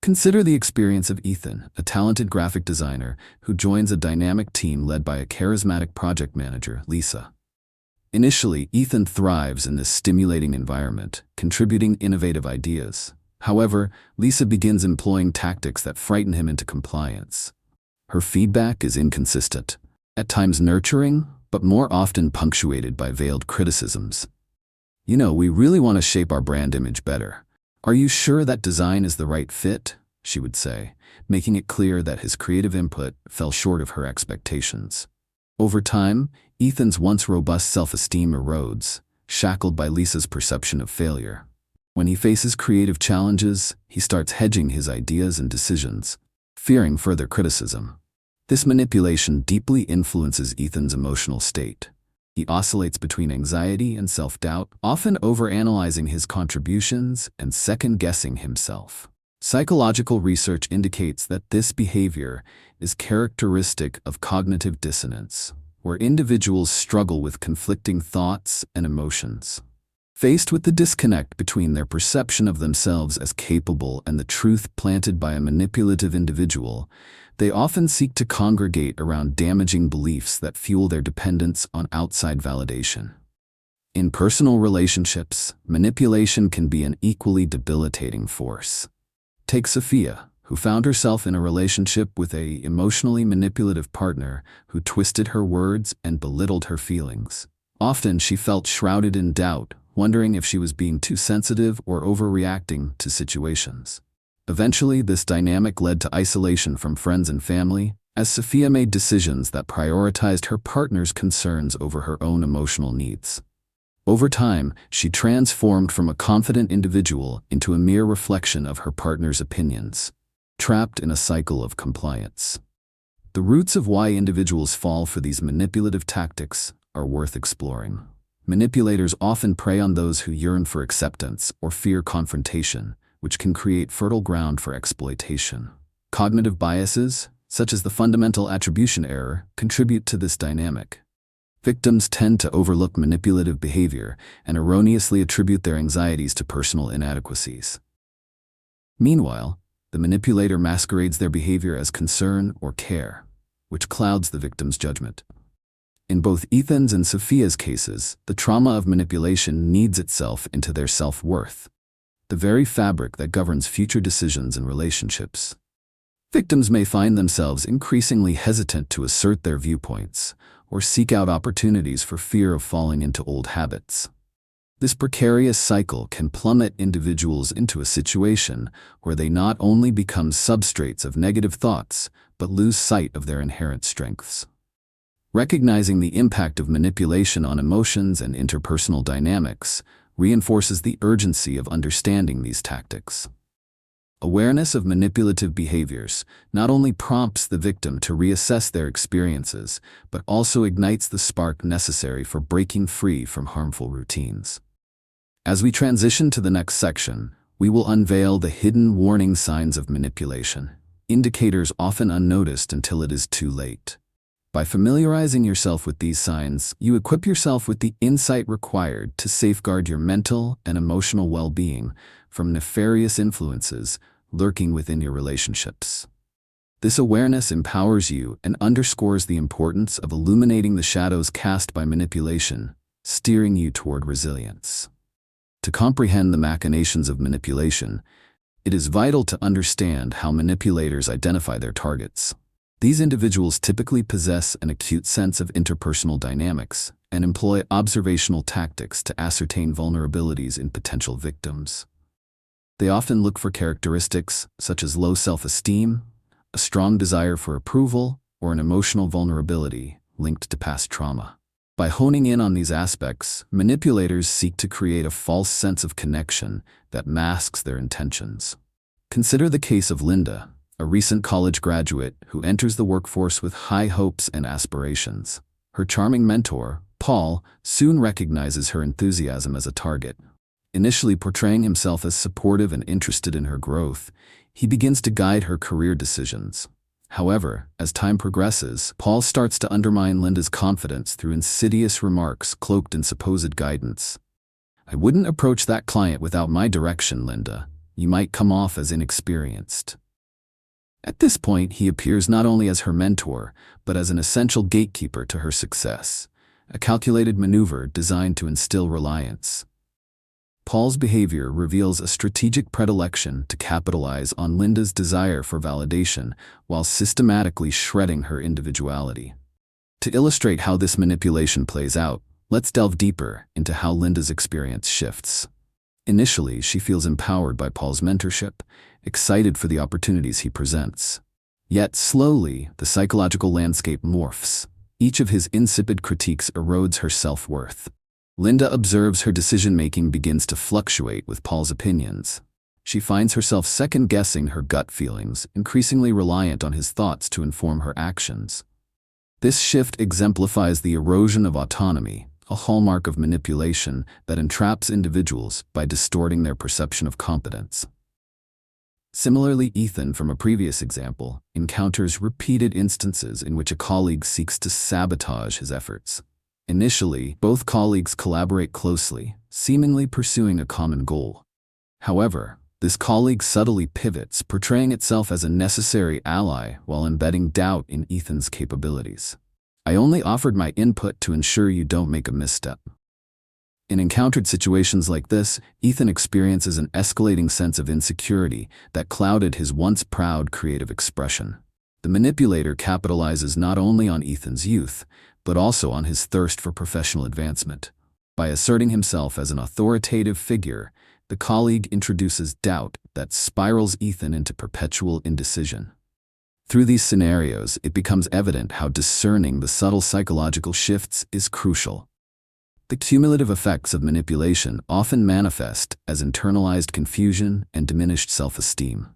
Consider the experience of Ethan, a talented graphic designer who joins a dynamic team led by a charismatic project manager, Lisa. Initially, Ethan thrives in this stimulating environment, contributing innovative ideas. However, Lisa begins employing tactics that frighten him into compliance. Her feedback is inconsistent, at times nurturing, but more often punctuated by veiled criticisms. We really want to shape our brand image better. Are you sure that design is the right fit? She would say, making it clear that his creative input fell short of her expectations. Over time, Ethan's once robust self-esteem erodes, shackled by Lisa's perception of failure. When he faces creative challenges, he starts hedging his ideas and decisions, fearing further criticism. This manipulation deeply influences Ethan's emotional state. He oscillates between anxiety and self-doubt, often overanalyzing his contributions and second-guessing himself. Psychological research indicates that this behavior is characteristic of cognitive dissonance, where individuals struggle with conflicting thoughts and emotions. Faced with the disconnect between their perception of themselves as capable and the truth planted by a manipulative individual, they often seek to congregate around damaging beliefs that fuel their dependence on outside validation. In personal relationships, manipulation can be an equally debilitating force. Take Sophia, who found herself in a relationship with an emotionally manipulative partner who twisted her words and belittled her feelings. Often she felt shrouded in doubt, wondering if she was being too sensitive or overreacting to situations. Eventually, this dynamic led to isolation from friends and family, as Sophia made decisions that prioritized her partner's concerns over her own emotional needs. Over time, she transformed from a confident individual into a mere reflection of her partner's opinions, trapped in a cycle of compliance. The roots of why individuals fall for these manipulative tactics are worth exploring. Manipulators often prey on those who yearn for acceptance or fear confrontation, which can create fertile ground for exploitation. Cognitive biases, such as the fundamental attribution error, contribute to this dynamic. Victims tend to overlook manipulative behavior and erroneously attribute their anxieties to personal inadequacies. Meanwhile, the manipulator masquerades their behavior as concern or care, which clouds the victim's judgment. In both Ethan's and Sophia's cases, the trauma of manipulation kneads itself into their self-worth, the very fabric that governs future decisions and relationships. Victims may find themselves increasingly hesitant to assert their viewpoints or seek out opportunities for fear of falling into old habits. This precarious cycle can plummet individuals into a situation where they not only become substrates of negative thoughts, but lose sight of their inherent strengths. Recognizing the impact of manipulation on emotions and interpersonal dynamics reinforces the urgency of understanding these tactics. Awareness of manipulative behaviors not only prompts the victim to reassess their experiences, but also ignites the spark necessary for breaking free from harmful routines. As we transition to the next section, we will unveil the hidden warning signs of manipulation, indicators often unnoticed until it is too late. By familiarizing yourself with these signs, you equip yourself with the insight required to safeguard your mental and emotional well-being from nefarious influences lurking within your relationships. This awareness empowers you and underscores the importance of illuminating the shadows cast by manipulation, steering you toward resilience. To comprehend the machinations of manipulation, it is vital to understand how manipulators identify their targets. These individuals typically possess an acute sense of interpersonal dynamics and employ observational tactics to ascertain vulnerabilities in potential victims. They often look for characteristics such as low self-esteem, a strong desire for approval, or an emotional vulnerability linked to past trauma. By honing in on these aspects, manipulators seek to create a false sense of connection that masks their intentions. Consider the case of Linda, a recent college graduate who enters the workforce with high hopes and aspirations. Her charming mentor, Paul, soon recognizes her enthusiasm as a target. Initially portraying himself as supportive and interested in her growth, he begins to guide her career decisions. However, as time progresses, Paul starts to undermine Linda's confidence through insidious remarks cloaked in supposed guidance. "I wouldn't approach that client without my direction, Linda. You might come off as inexperienced." At this point, he appears not only as her mentor, but as an essential gatekeeper to her success, a calculated maneuver designed to instill reliance. Paul's behavior reveals a strategic predilection to capitalize on Linda's desire for validation while systematically shredding her individuality. To illustrate how this manipulation plays out, let's delve deeper into how Linda's experience shifts. Initially, she feels empowered by Paul's mentorship, excited for the opportunities he presents. Yet slowly, the psychological landscape morphs. Each of his insipid critiques erodes her self-worth. Linda observes her decision-making begins to fluctuate with Paul's opinions. She finds herself second-guessing her gut feelings, increasingly reliant on his thoughts to inform her actions. This shift exemplifies the erosion of autonomy, a hallmark of manipulation that entraps individuals by distorting their perception of competence. Similarly, Ethan, from a previous example, encounters repeated instances in which a colleague seeks to sabotage his efforts. Initially, both colleagues collaborate closely, seemingly pursuing a common goal. However, this colleague subtly pivots, portraying itself as a necessary ally while embedding doubt in Ethan's capabilities. "I only offered my input to ensure you don't make a misstep." In encountered situations like this, Ethan experiences an escalating sense of insecurity that clouded his once proud creative expression. The manipulator capitalizes not only on Ethan's youth, but also on his thirst for professional advancement. By asserting himself as an authoritative figure, the colleague introduces doubt that spirals Ethan into perpetual indecision. Through these scenarios, it becomes evident how discerning the subtle psychological shifts is crucial. The cumulative effects of manipulation often manifest as internalized confusion and diminished self-esteem.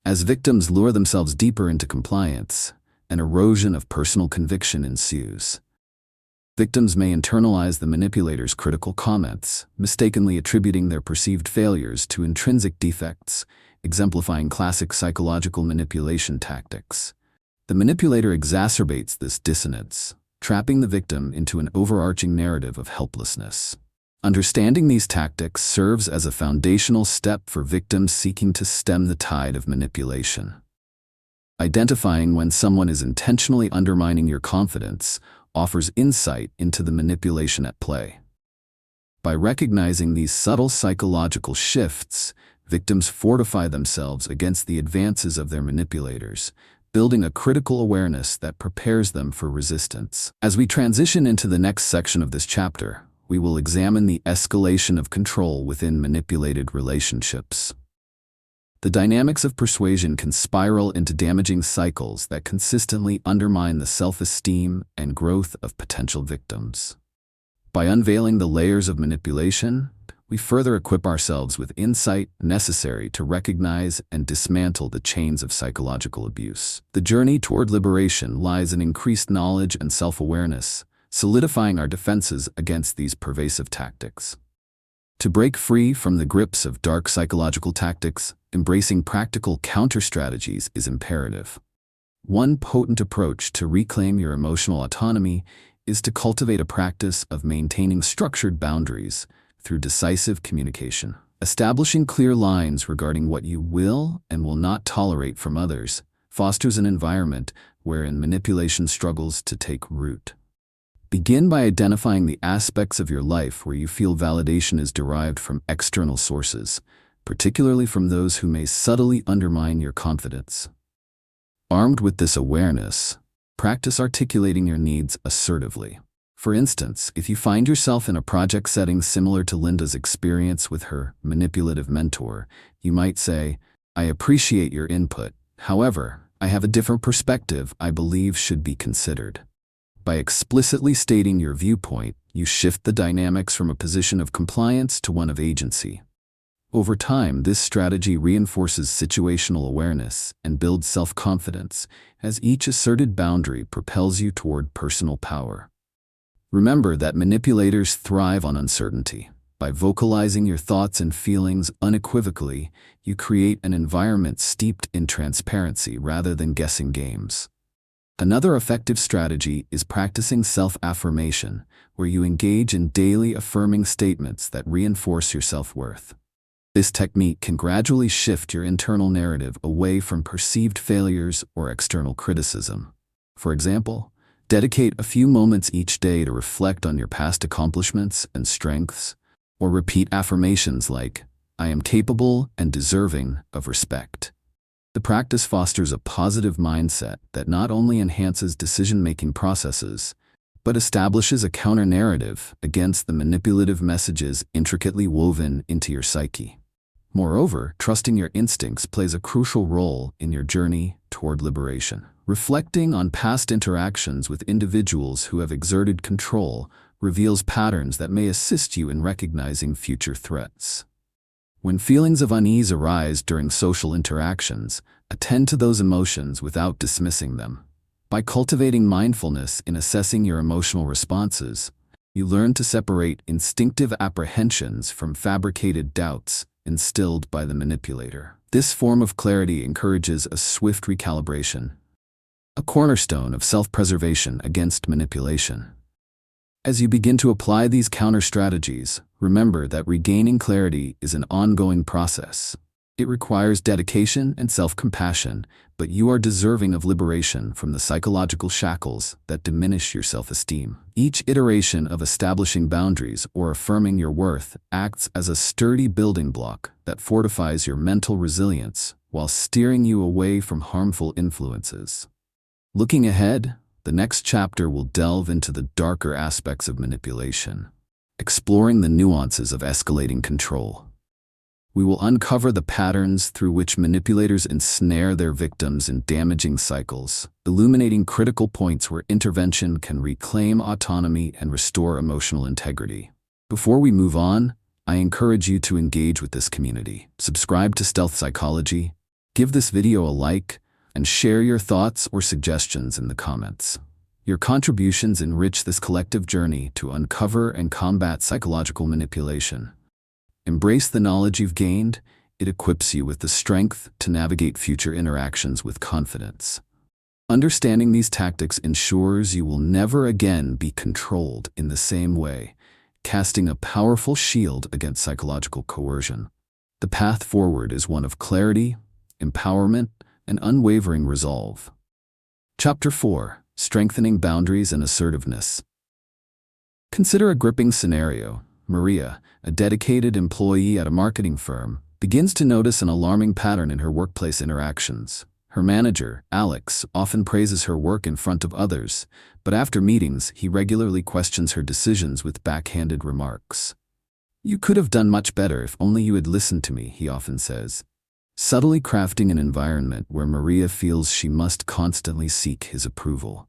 As victims lure themselves deeper into compliance, an erosion of personal conviction ensues. Victims may internalize the manipulator's critical comments, mistakenly attributing their perceived failures to intrinsic defects, exemplifying classic psychological manipulation tactics. The manipulator exacerbates this dissonance, trapping the victim into an overarching narrative of helplessness. Understanding these tactics serves as a foundational step for victims seeking to stem the tide of manipulation. Identifying when someone is intentionally undermining your confidence offers insight into the manipulation at play. By recognizing these subtle psychological shifts, victims fortify themselves against the advances of their manipulators, building a critical awareness that prepares them for resistance. As we transition into the next section of this chapter, we will examine the escalation of control within manipulated relationships. The dynamics of persuasion can spiral into damaging cycles that consistently undermine the self-esteem and growth of potential victims. By unveiling the layers of manipulation, we further equip ourselves with insight necessary to recognize and dismantle the chains of psychological abuse. The journey toward liberation lies in increased knowledge and self-awareness, solidifying our defenses against these pervasive tactics. To break free from the grips of dark psychological tactics, embracing practical counter-strategies is imperative. One potent approach to reclaim your emotional autonomy is to cultivate a practice of maintaining structured boundaries through decisive communication. Establishing clear lines regarding what you will and will not tolerate from others fosters an environment wherein manipulation struggles to take root. Begin by identifying the aspects of your life where you feel validation is derived from external sources, particularly from those who may subtly undermine your confidence. Armed with this awareness, practice articulating your needs assertively. For instance, if you find yourself in a project setting similar to Linda's experience with her manipulative mentor, you might say, "I appreciate your input. However, I have a different perspective I believe should be considered." By explicitly stating your viewpoint, you shift the dynamics from a position of compliance to one of agency. Over time, this strategy reinforces situational awareness and builds self-confidence, as each asserted boundary propels you toward personal power. Remember that manipulators thrive on uncertainty. By vocalizing your thoughts and feelings unequivocally, you create an environment steeped in transparency rather than guessing games. Another effective strategy is practicing self-affirmation, where you engage in daily affirming statements that reinforce your self-worth. This technique can gradually shift your internal narrative away from perceived failures or external criticism. For example, dedicate a few moments each day to reflect on your past accomplishments and strengths, or repeat affirmations like, "I am capable and deserving of respect." The practice fosters a positive mindset that not only enhances decision-making processes, but establishes a counter-narrative against the manipulative messages intricately woven into your psyche. Moreover, trusting your instincts plays a crucial role in your journey toward liberation. Reflecting on past interactions with individuals who have exerted control reveals patterns that may assist you in recognizing future threats. When feelings of unease arise during social interactions, attend to those emotions without dismissing them. By cultivating mindfulness in assessing your emotional responses, you learn to separate instinctive apprehensions from fabricated doubts instilled by the manipulator. This form of clarity encourages a swift recalibration, a cornerstone of self-preservation against manipulation. As you begin to apply these counter-strategies, remember that regaining clarity is an ongoing process. It requires dedication and self-compassion, but you are deserving of liberation from the psychological shackles that diminish your self-esteem. Each iteration of establishing boundaries or affirming your worth acts as a sturdy building block that fortifies your mental resilience while steering you away from harmful influences. Looking ahead, the next chapter will delve into the darker aspects of manipulation, exploring the nuances of escalating control. We will uncover the patterns through which manipulators ensnare their victims in damaging cycles, illuminating critical points where intervention can reclaim autonomy and restore emotional integrity. Before we move on, I encourage you to engage with this community. Subscribe to Stealth Psychology, give this video a like, and share your thoughts or suggestions in the comments. Your contributions enrich this collective journey to uncover and combat psychological manipulation. Embrace the knowledge you've gained. It equips you with the strength to navigate future interactions with confidence. Understanding these tactics ensures you will never again be controlled in the same way, casting a powerful shield against psychological coercion. The path forward is one of clarity, empowerment, and unwavering resolve. Chapter 4: Strengthening Boundaries and Assertiveness. Consider a gripping scenario. Maria, a dedicated employee at a marketing firm, begins to notice an alarming pattern in her workplace interactions. Her manager, Alex, often praises her work in front of others, but after meetings, he regularly questions her decisions with backhanded remarks. "You could have done much better if only you had listened to me," he often says, subtly crafting an environment where Maria feels she must constantly seek his approval.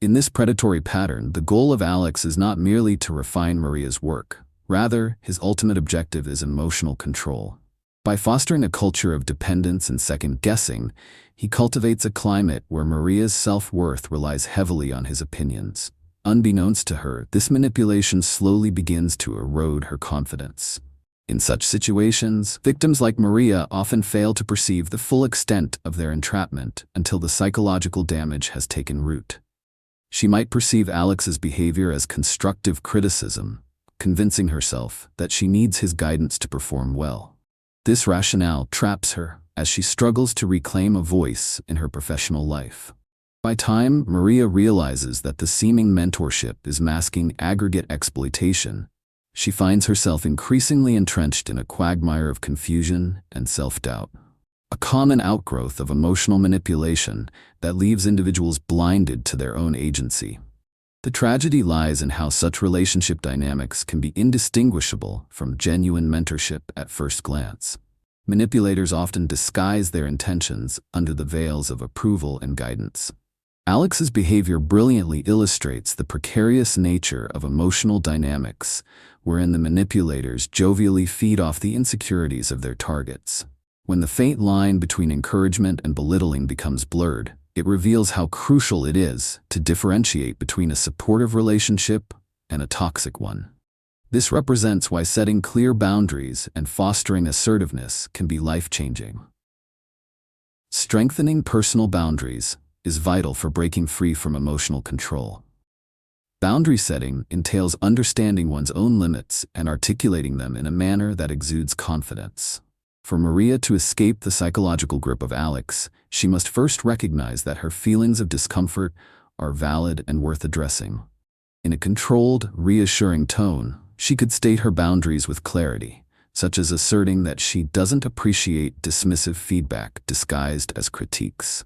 In this predatory pattern, the goal of Alex is not merely to refine Maria's work. Rather, his ultimate objective is emotional control. By fostering a culture of dependence and second-guessing, he cultivates a climate where Maria's self-worth relies heavily on his opinions. Unbeknownst to her, this manipulation slowly begins to erode her confidence. In such situations, victims like Maria often fail to perceive the full extent of their entrapment until the psychological damage has taken root. She might perceive Alex's behavior as constructive criticism, convincing herself that she needs his guidance to perform well. This rationale traps her as she struggles to reclaim a voice in her professional life. By time Maria realizes that the seeming mentorship is masking aggregate exploitation, she finds herself increasingly entrenched in a quagmire of confusion and self-doubt, a common outgrowth of emotional manipulation that leaves individuals blinded to their own agency. The tragedy lies in how such relationship dynamics can be indistinguishable from genuine mentorship at first glance. Manipulators often disguise their intentions under the veils of approval and guidance. Alex's behavior brilliantly illustrates the precarious nature of emotional dynamics, wherein the manipulators jovially feed off the insecurities of their targets. When the faint line between encouragement and belittling becomes blurred, it reveals how crucial it is to differentiate between a supportive relationship and a toxic one. This represents why setting clear boundaries and fostering assertiveness can be life-changing. Strengthening personal boundaries is vital for breaking free from emotional control. Boundary setting entails understanding one's own limits and articulating them in a manner that exudes confidence. For Maria to escape the psychological grip of Alex, she must first recognize that her feelings of discomfort are valid and worth addressing. In a controlled, reassuring tone, she could state her boundaries with clarity, such as asserting that she doesn't appreciate dismissive feedback disguised as critiques.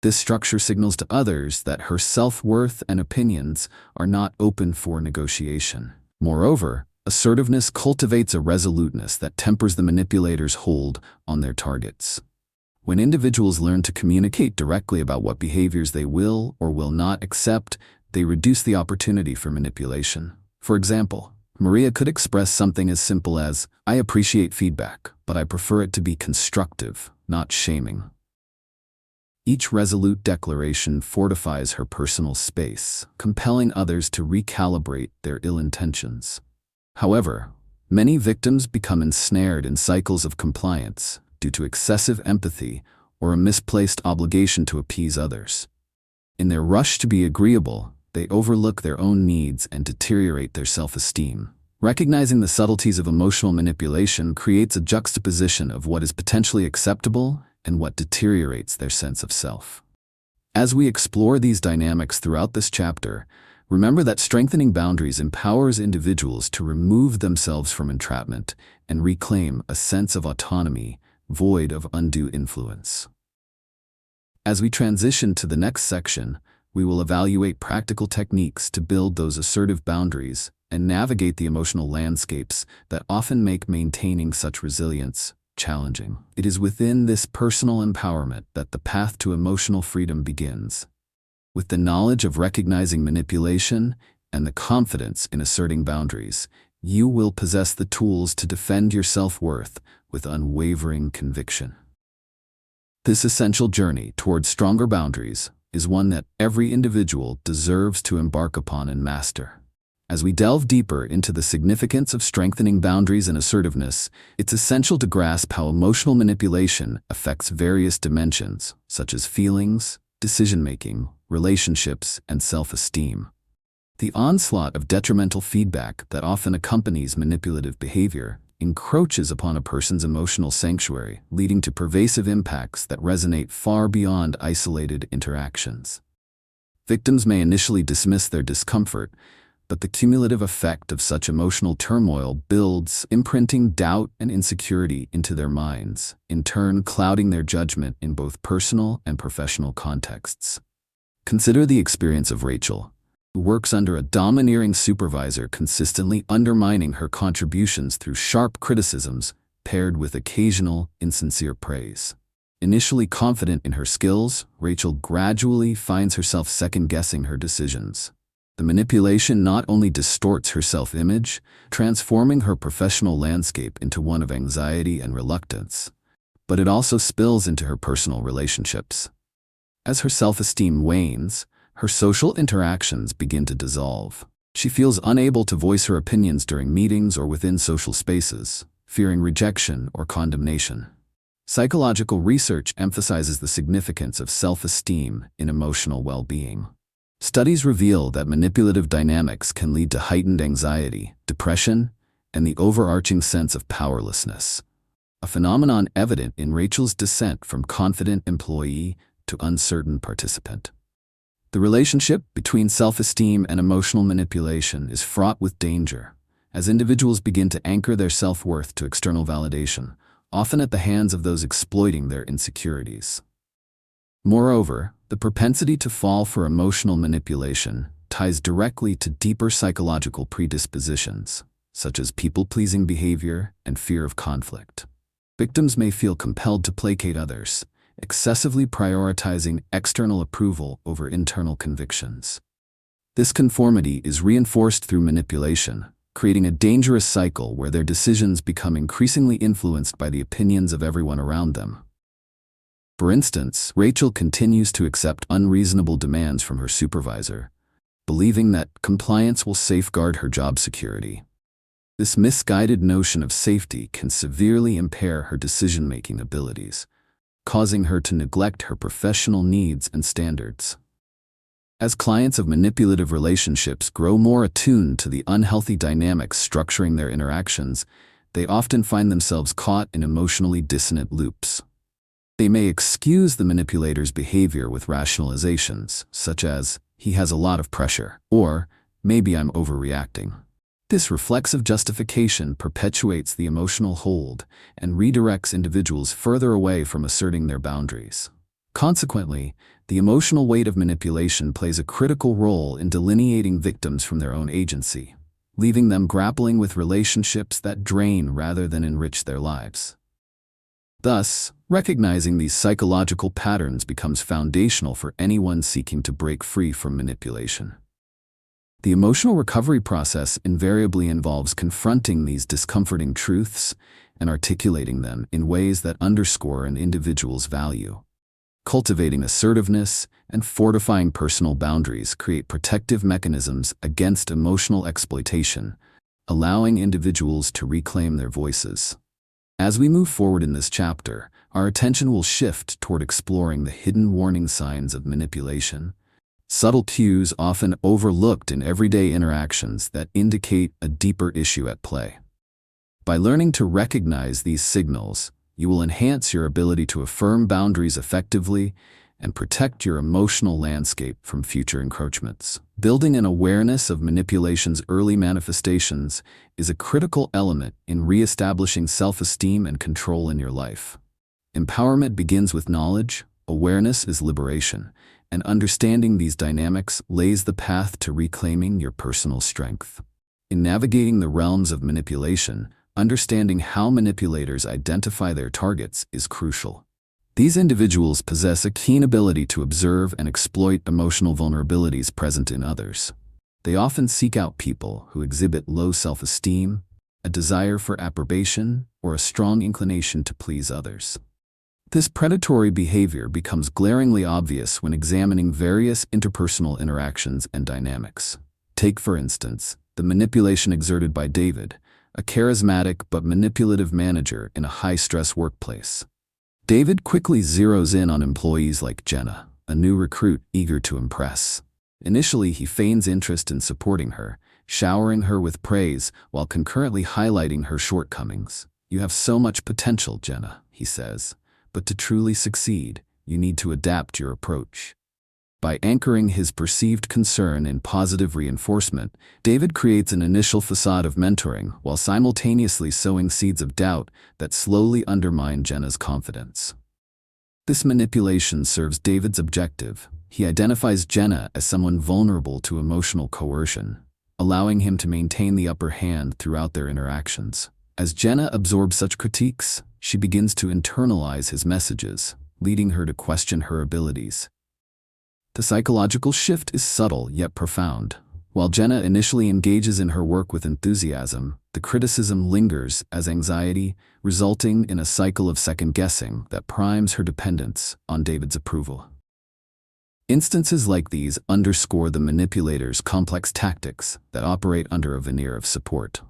This structure signals to others that her self-worth and opinions are not open for negotiation. Moreover, assertiveness cultivates a resoluteness that tempers the manipulator's hold on their targets. When individuals learn to communicate directly about what behaviors they will or will not accept, they reduce the opportunity for manipulation. For example, Maria could express something as simple as, "I appreciate feedback, but I prefer it to be constructive, not shaming." Each resolute declaration fortifies her personal space, compelling others to recalibrate their ill intentions. However, many victims become ensnared in cycles of compliance due to excessive empathy or a misplaced obligation to appease others. In their rush to be agreeable, they overlook their own needs and deteriorate their self-esteem. Recognizing the subtleties of emotional manipulation creates a juxtaposition of what is potentially acceptable and what deteriorates their sense of self. As we explore these dynamics throughout this chapter, remember that strengthening boundaries empowers individuals to remove themselves from entrapment and reclaim a sense of autonomy, void of undue influence. As we transition to the next section, we will evaluate practical techniques to build those assertive boundaries and navigate the emotional landscapes that often make maintaining such resilience challenging. It is within this personal empowerment that the path to emotional freedom begins. With the knowledge of recognizing manipulation and the confidence in asserting boundaries, you will possess the tools to defend your self-worth with unwavering conviction. This essential journey towards stronger boundaries is one that every individual deserves to embark upon and master. As we delve deeper into the significance of strengthening boundaries and assertiveness, it's essential to grasp how emotional manipulation affects various dimensions, such as feelings, decision-making, relationships, and self-esteem. The onslaught of detrimental feedback that often accompanies manipulative behavior encroaches upon a person's emotional sanctuary, leading to pervasive impacts that resonate far beyond isolated interactions. Victims may initially dismiss their discomfort, but the cumulative effect of such emotional turmoil builds, imprinting doubt and insecurity into their minds, in turn clouding their judgment in both personal and professional contexts. Consider the experience of Rachel, who works under a domineering supervisor consistently undermining her contributions through sharp criticisms paired with occasional, insincere praise. Initially confident in her skills, Rachel gradually finds herself second-guessing her decisions. The manipulation not only distorts her self-image, transforming her professional landscape into one of anxiety and reluctance, but it also spills into her personal relationships. As her self-esteem wanes, her social interactions begin to dissolve. She feels unable to voice her opinions during meetings or within social spaces, fearing rejection or condemnation. Psychological research emphasizes the significance of self-esteem in emotional well-being. Studies reveal that manipulative dynamics can lead to heightened anxiety, depression, and the overarching sense of powerlessness, a phenomenon evident in Rachel's descent from confident employee to uncertain participant. The relationship between self-esteem and emotional manipulation is fraught with danger, as individuals begin to anchor their self-worth to external validation, often at the hands of those exploiting their insecurities. Moreover, the propensity to fall for emotional manipulation ties directly to deeper psychological predispositions, such as people-pleasing behavior and fear of conflict. Victims may feel compelled to placate others, excessively prioritizing external approval over internal convictions. This conformity is reinforced through manipulation, creating a dangerous cycle where their decisions become increasingly influenced by the opinions of everyone around them. For instance, Rachel continues to accept unreasonable demands from her supervisor, believing that compliance will safeguard her job security. This misguided notion of safety can severely impair her decision-making abilities, causing her to neglect her professional needs and standards. As clients of manipulative relationships grow more attuned to the unhealthy dynamics structuring their interactions, they often find themselves caught in emotionally dissonant loops. They may excuse the manipulator's behavior with rationalizations, such as, "He has a lot of pressure," or, "Maybe I'm overreacting." This reflexive justification perpetuates the emotional hold and redirects individuals further away from asserting their boundaries. Consequently, the emotional weight of manipulation plays a critical role in delineating victims from their own agency, leaving them grappling with relationships that drain rather than enrich their lives. Thus, recognizing these psychological patterns becomes foundational for anyone seeking to break free from manipulation. The emotional recovery process invariably involves confronting these discomforting truths and articulating them in ways that underscore an individual's value. Cultivating assertiveness and fortifying personal boundaries create protective mechanisms against emotional exploitation, allowing individuals to reclaim their voices. As we move forward in this chapter, our attention will shift toward exploring the hidden warning signs of manipulation, subtle cues often overlooked in everyday interactions that indicate a deeper issue at play. By learning to recognize these signals, you will enhance your ability to affirm boundaries effectively and protect your emotional landscape from future encroachments. Building an awareness of manipulation's early manifestations is a critical element in reestablishing self-esteem and control in your life. Empowerment begins with knowledge, awareness is liberation, and understanding these dynamics lays the path to reclaiming your personal strength. In navigating the realms of manipulation, understanding how manipulators identify their targets is crucial. These individuals possess a keen ability to observe and exploit emotional vulnerabilities present in others. They often seek out people who exhibit low self-esteem, a desire for approbation, or a strong inclination to please others. This predatory behavior becomes glaringly obvious when examining various interpersonal interactions and dynamics. Take, for instance, the manipulation exerted by David, a charismatic but manipulative manager in a high-stress workplace. David quickly zeroes in on employees like Jenna, a new recruit eager to impress. Initially, he feigns interest in supporting her, showering her with praise while concurrently highlighting her shortcomings. "You have so much potential, Jenna," he says, "but to truly succeed, you need to adapt your approach." By anchoring his perceived concern in positive reinforcement, David creates an initial facade of mentoring while simultaneously sowing seeds of doubt that slowly undermine Jenna's confidence. This manipulation serves David's objective. He identifies Jenna as someone vulnerable to emotional coercion, allowing him to maintain the upper hand throughout their interactions. As Jenna absorbs such critiques, she begins to internalize his messages, leading her to question her abilities. The psychological shift is subtle yet profound. While Jenna initially engages in her work with enthusiasm, the criticism lingers as anxiety, resulting in a cycle of second-guessing that primes her dependence on David's approval. Instances like these underscore the manipulator's complex tactics that operate under a veneer of support.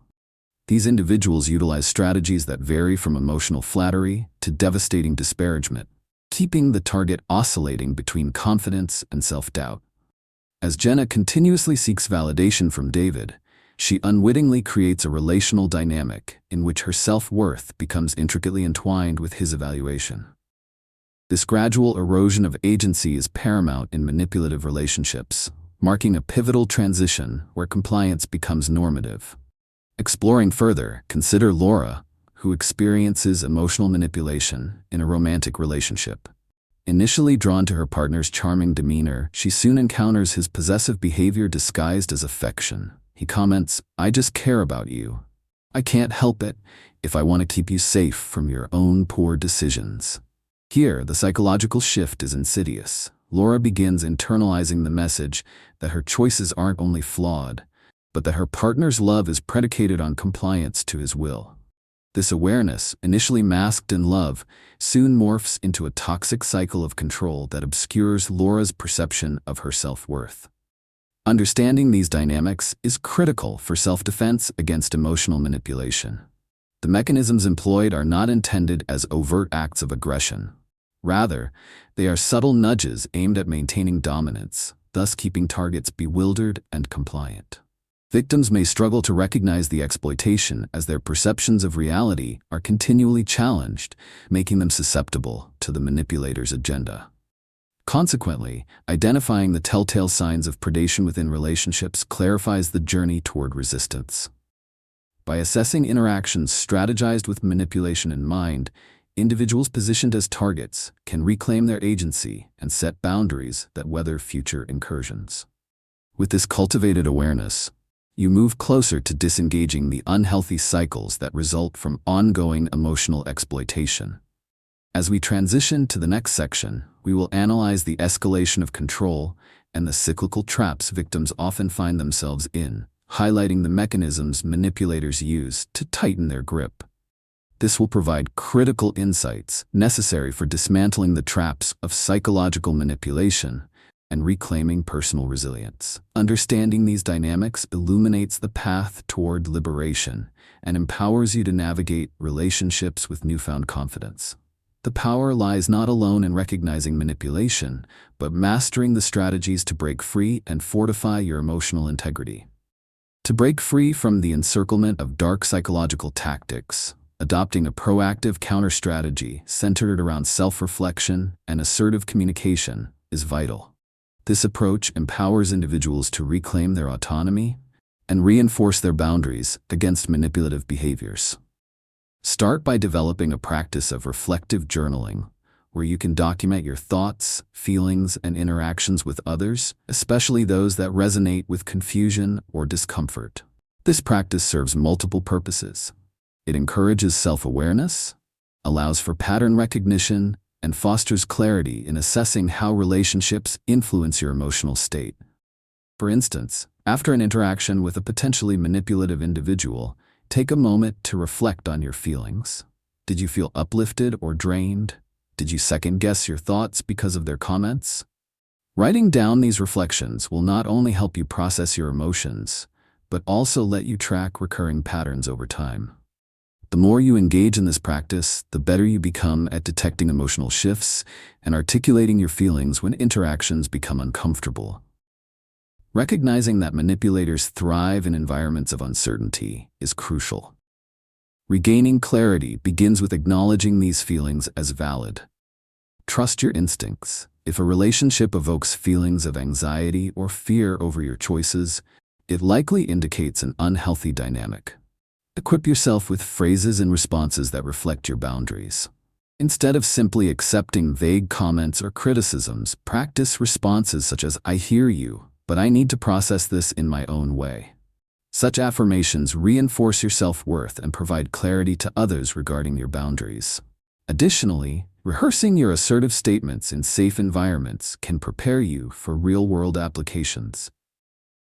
These individuals utilize strategies that vary from emotional flattery to devastating disparagement, keeping the target oscillating between confidence and self-doubt. As Jenna continuously seeks validation from David, she unwittingly creates a relational dynamic in which her self-worth becomes intricately entwined with his evaluation. This gradual erosion of agency is paramount in manipulative relationships, marking a pivotal transition where compliance becomes normative. Exploring further, consider Laura, who experiences emotional manipulation in a romantic relationship. Initially drawn to her partner's charming demeanor, she soon encounters his possessive behavior disguised as affection. He comments, "I just care about you. I can't help it if I want to keep you safe from your own poor decisions." Here, the psychological shift is insidious. Laura begins internalizing the message that her choices aren't only flawed, but that her partner's love is predicated on compliance to his will. This awareness, initially masked in love, soon morphs into a toxic cycle of control that obscures Laura's perception of her self-worth. Understanding these dynamics is critical for self-defense against emotional manipulation. The mechanisms employed are not intended as overt acts of aggression. Rather, they are subtle nudges aimed at maintaining dominance, thus keeping targets bewildered and compliant. Victims may struggle to recognize the exploitation as their perceptions of reality are continually challenged, making them susceptible to the manipulator's agenda. Consequently, identifying the telltale signs of predation within relationships clarifies the journey toward resistance. By assessing interactions strategized with manipulation in mind, individuals positioned as targets can reclaim their agency and set boundaries that weather future incursions. With this cultivated awareness, you move closer to disengaging the unhealthy cycles that result from ongoing emotional exploitation. As we transition to the next section, we will analyze the escalation of control and the cyclical traps victims often find themselves in, highlighting the mechanisms manipulators use to tighten their grip. This will provide critical insights necessary for dismantling the traps of psychological manipulation and reclaiming personal resilience. Understanding these dynamics illuminates the path toward liberation and empowers you to navigate relationships with newfound confidence. The power lies not alone in recognizing manipulation, but mastering the strategies to break free and fortify your emotional integrity. To break free from the encirclement of dark psychological tactics, adopting a proactive counter-strategy centered around self-reflection and assertive communication is vital. This approach empowers individuals to reclaim their autonomy and reinforce their boundaries against manipulative behaviors. Start by developing a practice of reflective journaling, where you can document your thoughts, feelings, and interactions with others, especially those that resonate with confusion or discomfort. This practice serves multiple purposes. It encourages self-awareness, allows for pattern recognition, and fosters clarity in assessing how relationships influence your emotional state. For instance, after an interaction with a potentially manipulative individual, take a moment to reflect on your feelings. Did you feel uplifted or drained? Did you second-guess your thoughts because of their comments? Writing down these reflections will not only help you process your emotions, but also let you track recurring patterns over time. The more you engage in this practice, the better you become at detecting emotional shifts and articulating your feelings when interactions become uncomfortable. Recognizing that manipulators thrive in environments of uncertainty is crucial. Regaining clarity begins with acknowledging these feelings as valid. Trust your instincts. If a relationship evokes feelings of anxiety or fear over your choices, it likely indicates an unhealthy dynamic. Equip yourself with phrases and responses that reflect your boundaries. Instead of simply accepting vague comments or criticisms, practice responses such as, "I hear you, but I need to process this in my own way." Such affirmations reinforce your self-worth and provide clarity to others regarding your boundaries. Additionally, rehearsing your assertive statements in safe environments can prepare you for real-world applications.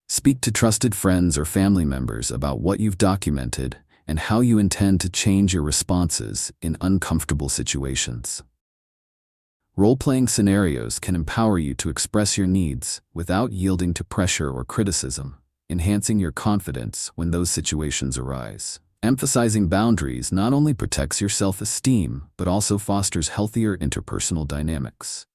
Speak to trusted friends or family members about what you've documented and how you intend to change your responses in uncomfortable situations. Role-playing scenarios can empower you to express your needs without yielding to pressure or criticism, enhancing your confidence when those situations arise. Emphasizing boundaries not only protects your self-esteem, but also fosters healthier interpersonal dynamics.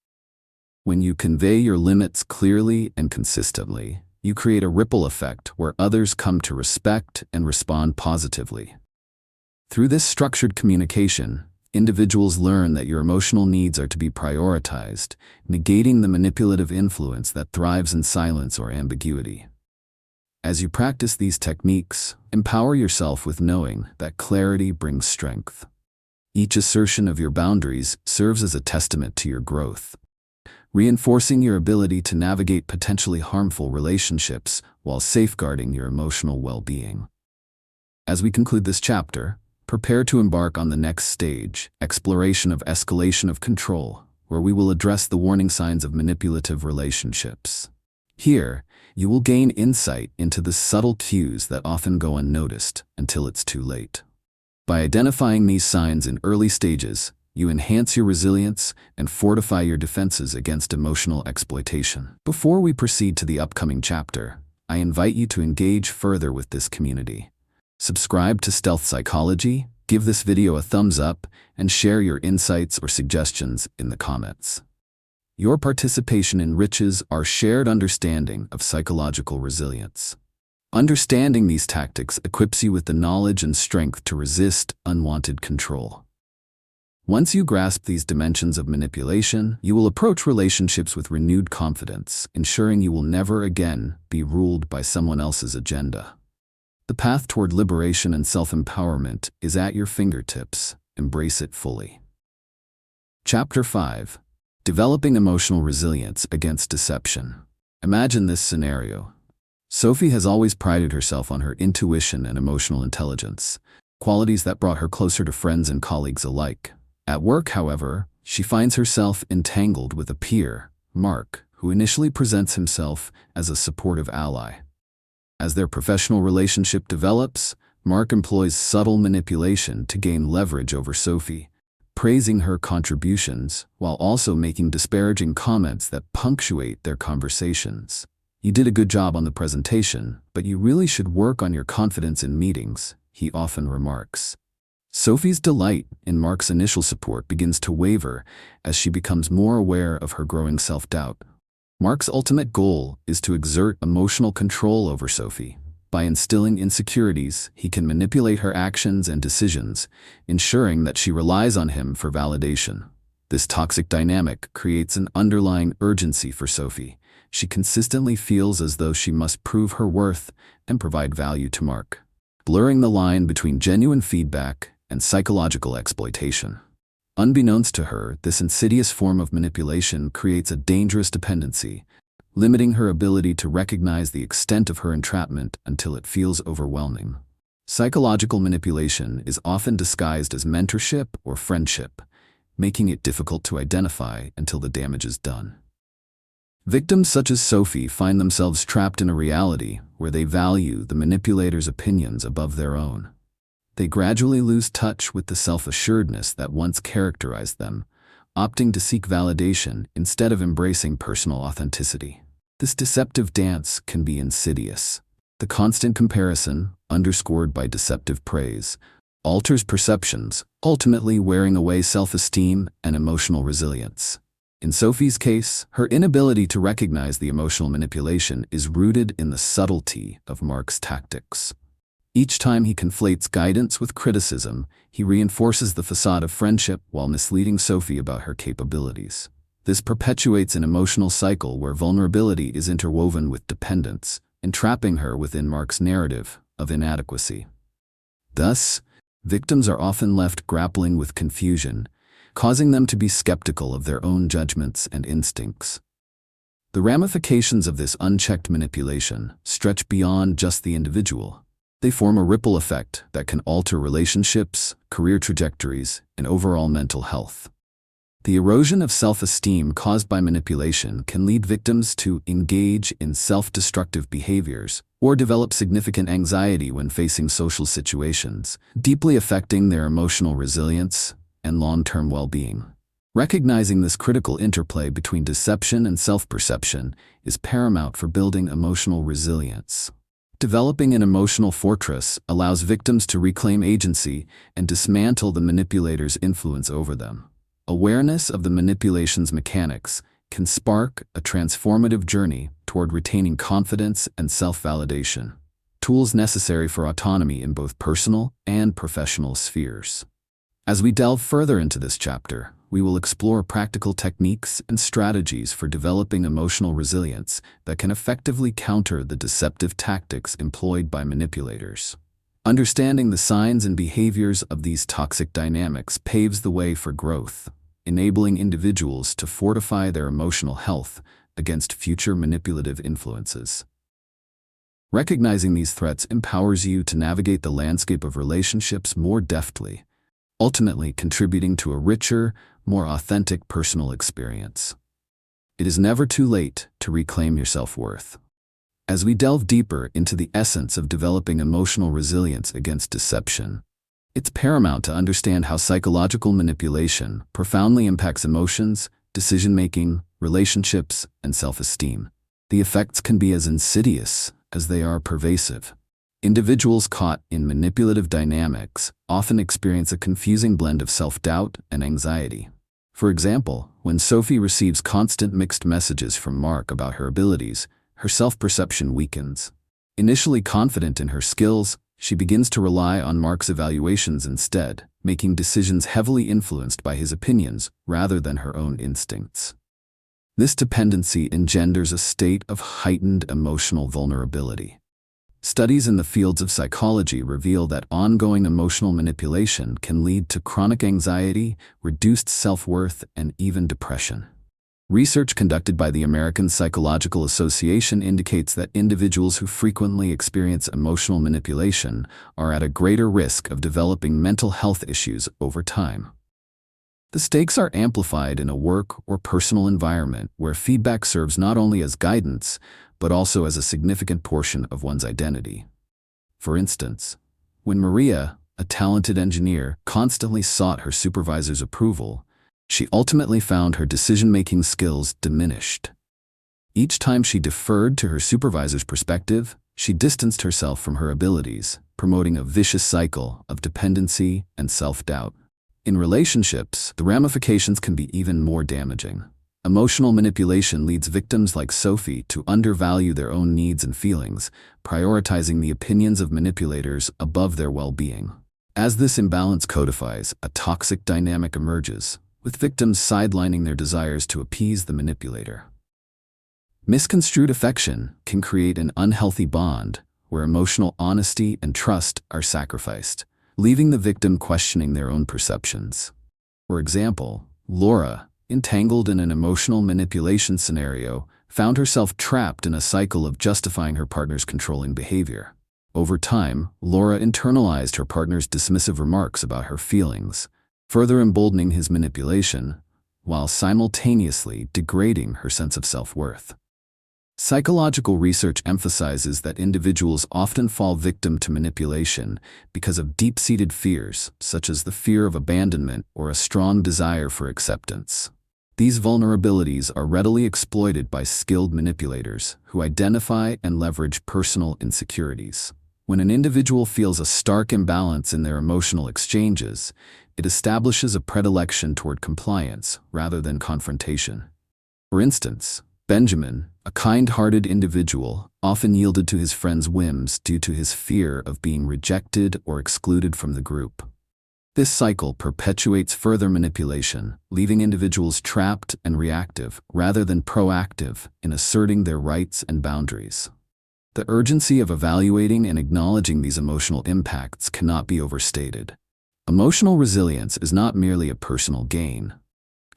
When you convey your limits clearly and consistently, you create a ripple effect where others come to respect and respond positively. Through this structured communication, individuals learn that your emotional needs are to be prioritized, negating the manipulative influence that thrives in silence or ambiguity. As you practice these techniques, empower yourself with knowing that clarity brings strength. Each assertion of your boundaries serves as a testament to your growth, reinforcing your ability to navigate potentially harmful relationships while safeguarding your emotional well-being. As we conclude this chapter, prepare to embark on the next stage, exploration of escalation of control, where we will address the warning signs of manipulative relationships. Here, you will gain insight into the subtle cues that often go unnoticed until it's too late. By identifying these signs in early stages, you enhance your resilience and fortify your defenses against emotional exploitation. Before we proceed to the upcoming chapter, I invite you to engage further with this community. Subscribe to Stealth Psychology, give this video a thumbs up, and share your insights or suggestions in the comments. Your participation enriches our shared understanding of psychological resilience. Understanding these tactics equips you with the knowledge and strength to resist unwanted control. Once you grasp these dimensions of manipulation, you will approach relationships with renewed confidence, ensuring you will never again be ruled by someone else's agenda. The path toward liberation and self-empowerment is at your fingertips. Embrace it fully. Chapter 5. Developing emotional resilience against deception. Imagine this scenario. Sophie has always prided herself on her intuition and emotional intelligence, qualities that brought her closer to friends and colleagues alike. At work, however, she finds herself entangled with a peer, Mark, who initially presents himself as a supportive ally. As their professional relationship develops, Mark employs subtle manipulation to gain leverage over Sophie, praising her contributions while also making disparaging comments that punctuate their conversations. "You did a good job on the presentation, but you really should work on your confidence in meetings," he often remarks. Sophie's delight in Mark's initial support begins to waver as she becomes more aware of her growing self-doubt. Mark's ultimate goal is to exert emotional control over Sophie. By instilling insecurities, he can manipulate her actions and decisions, ensuring that she relies on him for validation. This toxic dynamic creates an underlying urgency for Sophie. She consistently feels as though she must prove her worth and provide value to Mark, blurring the line between genuine feedback and psychological exploitation. Unbeknownst to her, this insidious form of manipulation creates a dangerous dependency, limiting her ability to recognize the extent of her entrapment until it feels overwhelming. Psychological manipulation is often disguised as mentorship or friendship, making it difficult to identify until the damage is done. Victims such as Sophie find themselves trapped in a reality where they value the manipulator's opinions above their own. They gradually lose touch with the self-assuredness that once characterized them, opting to seek validation instead of embracing personal authenticity. This deceptive dance can be insidious. The constant comparison, underscored by deceptive praise, alters perceptions, ultimately wearing away self-esteem and emotional resilience. In Sophie's case, her inability to recognize the emotional manipulation is rooted in the subtlety of Mark's tactics. Each time he conflates guidance with criticism, he reinforces the facade of friendship while misleading Sophie about her capabilities. This perpetuates an emotional cycle where vulnerability is interwoven with dependence, entrapping her within Mark's narrative of inadequacy. Thus, victims are often left grappling with confusion, causing them to be skeptical of their own judgments and instincts. The ramifications of this unchecked manipulation stretch beyond just the individual. They form a ripple effect that can alter relationships, career trajectories, and overall mental health. The erosion of self-esteem caused by manipulation can lead victims to engage in self-destructive behaviors or develop significant anxiety when facing social situations, deeply affecting their emotional resilience and long-term well-being. Recognizing this critical interplay between deception and self-perception is paramount for building emotional resilience. Developing an emotional fortress allows victims to reclaim agency and dismantle the manipulator's influence over them. Awareness of the manipulation's mechanics can spark a transformative journey toward retaining confidence and self-validation, tools necessary for autonomy in both personal and professional spheres. As we delve further into this chapter, we will explore practical techniques and strategies for developing emotional resilience that can effectively counter the deceptive tactics employed by manipulators. Understanding the signs and behaviors of these toxic dynamics paves the way for growth, enabling individuals to fortify their emotional health against future manipulative influences. Recognizing these threats empowers you to navigate the landscape of relationships more deftly, ultimately contributing to a richer, more authentic personal experience. It is never too late to reclaim your self-worth. As we delve deeper into the essence of developing emotional resilience against deception, it's paramount to understand how psychological manipulation profoundly impacts emotions, decision-making, relationships, and self-esteem. The effects can be as insidious as they are pervasive. Individuals caught in manipulative dynamics often experience a confusing blend of self-doubt and anxiety. For example, when Sophie receives constant mixed messages from Mark about her abilities, her self-perception weakens. Initially confident in her skills, she begins to rely on Mark's evaluations instead, making decisions heavily influenced by his opinions rather than her own instincts. This dependency engenders a state of heightened emotional vulnerability. Studies in the fields of psychology reveal that ongoing emotional manipulation can lead to chronic anxiety, reduced self-worth, and even depression. Research conducted by the American Psychological Association indicates that individuals who frequently experience emotional manipulation are at a greater risk of developing mental health issues over time. The stakes are amplified in a work or personal environment where feedback serves not only as guidance, but also as a significant portion of one's identity. For instance, when Maria, a talented engineer, constantly sought her supervisor's approval, she ultimately found her decision-making skills diminished. Each time she deferred to her supervisor's perspective, she distanced herself from her abilities, promoting a vicious cycle of dependency and self-doubt. In relationships, the ramifications can be even more damaging. Emotional manipulation leads victims like Sophie to undervalue their own needs and feelings, prioritizing the opinions of manipulators above their well-being. As this imbalance codifies, a toxic dynamic emerges, with victims sidelining their desires to appease the manipulator. Misconstrued affection can create an unhealthy bond where emotional honesty and trust are sacrificed, leaving the victim questioning their own perceptions. For example, Laura, entangled in an emotional manipulation scenario, found herself trapped in a cycle of justifying her partner's controlling behavior. Over time, Laura internalized her partner's dismissive remarks about her feelings, further emboldening his manipulation, while simultaneously degrading her sense of self-worth. Psychological research emphasizes that individuals often fall victim to manipulation because of deep-seated fears, such as the fear of abandonment or a strong desire for acceptance. These vulnerabilities are readily exploited by skilled manipulators who identify and leverage personal insecurities. When an individual feels a stark imbalance in their emotional exchanges, it establishes a predilection toward compliance rather than confrontation. For instance, Benjamin, a kind-hearted individual, often yielded to his friend's whims due to his fear of being rejected or excluded from the group. This cycle perpetuates further manipulation, leaving individuals trapped and reactive rather than proactive in asserting their rights and boundaries. The urgency of evaluating and acknowledging these emotional impacts cannot be overstated. Emotional resilience is not merely a personal gain.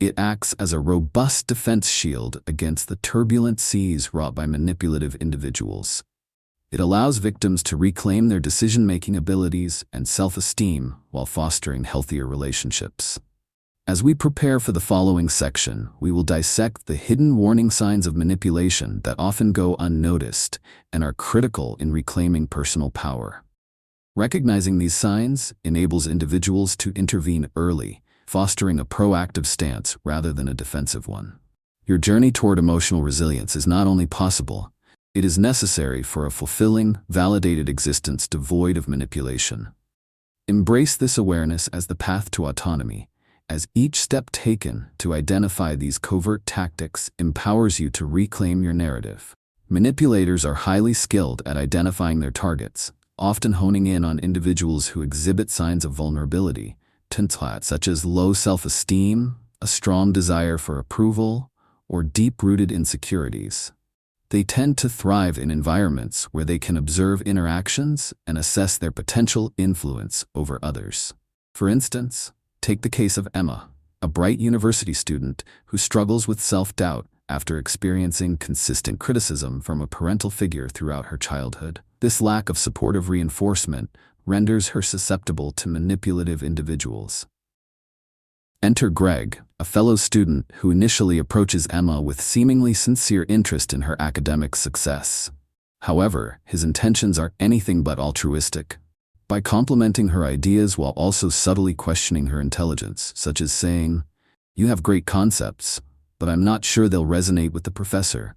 It acts as a robust defense shield against the turbulent seas wrought by manipulative individuals. It allows victims to reclaim their decision-making abilities and self-esteem while fostering healthier relationships. As we prepare for the following section, we will dissect the hidden warning signs of manipulation that often go unnoticed and are critical in reclaiming personal power. Recognizing these signs enables individuals to intervene early, fostering a proactive stance rather than a defensive one. Your journey toward emotional resilience is not only possible, it is necessary for a fulfilling, validated existence devoid of manipulation. Embrace this awareness as the path to autonomy, as each step taken to identify these covert tactics empowers you to reclaim your narrative. Manipulators are highly skilled at identifying their targets, often honing in on individuals who exhibit signs of vulnerability, such as low self-esteem, a strong desire for approval, or deep-rooted insecurities. They tend to thrive in environments where they can observe interactions and assess their potential influence over others. For instance, take the case of Emma, a bright university student who struggles with self-doubt after experiencing consistent criticism from a parental figure throughout her childhood. This lack of supportive reinforcement renders her susceptible to manipulative individuals. Enter Greg, a fellow student who initially approaches Emma with seemingly sincere interest in her academic success. However, his intentions are anything but altruistic. By complimenting her ideas while also subtly questioning her intelligence, such as saying, "You have great concepts, but I'm not sure they'll resonate with the professor,"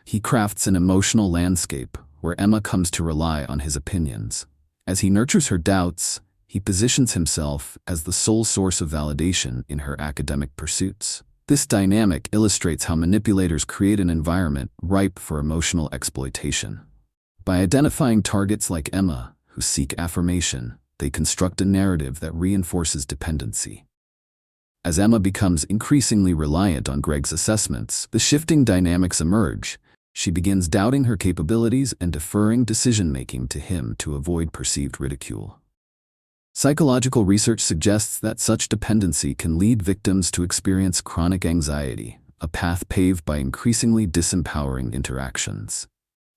he crafts an emotional landscape where Emma comes to rely on his opinions. As he nurtures her doubts, he positions himself as the sole source of validation in her academic pursuits. This dynamic illustrates how manipulators create an environment ripe for emotional exploitation. By identifying targets like Emma, who seek affirmation, they construct a narrative that reinforces dependency. As Emma becomes increasingly reliant on Greg's assessments, the shifting dynamics emerge. She begins doubting her capabilities and deferring decision-making to him to avoid perceived ridicule. Psychological research suggests that such dependency can lead victims to experience chronic anxiety, a path paved by increasingly disempowering interactions.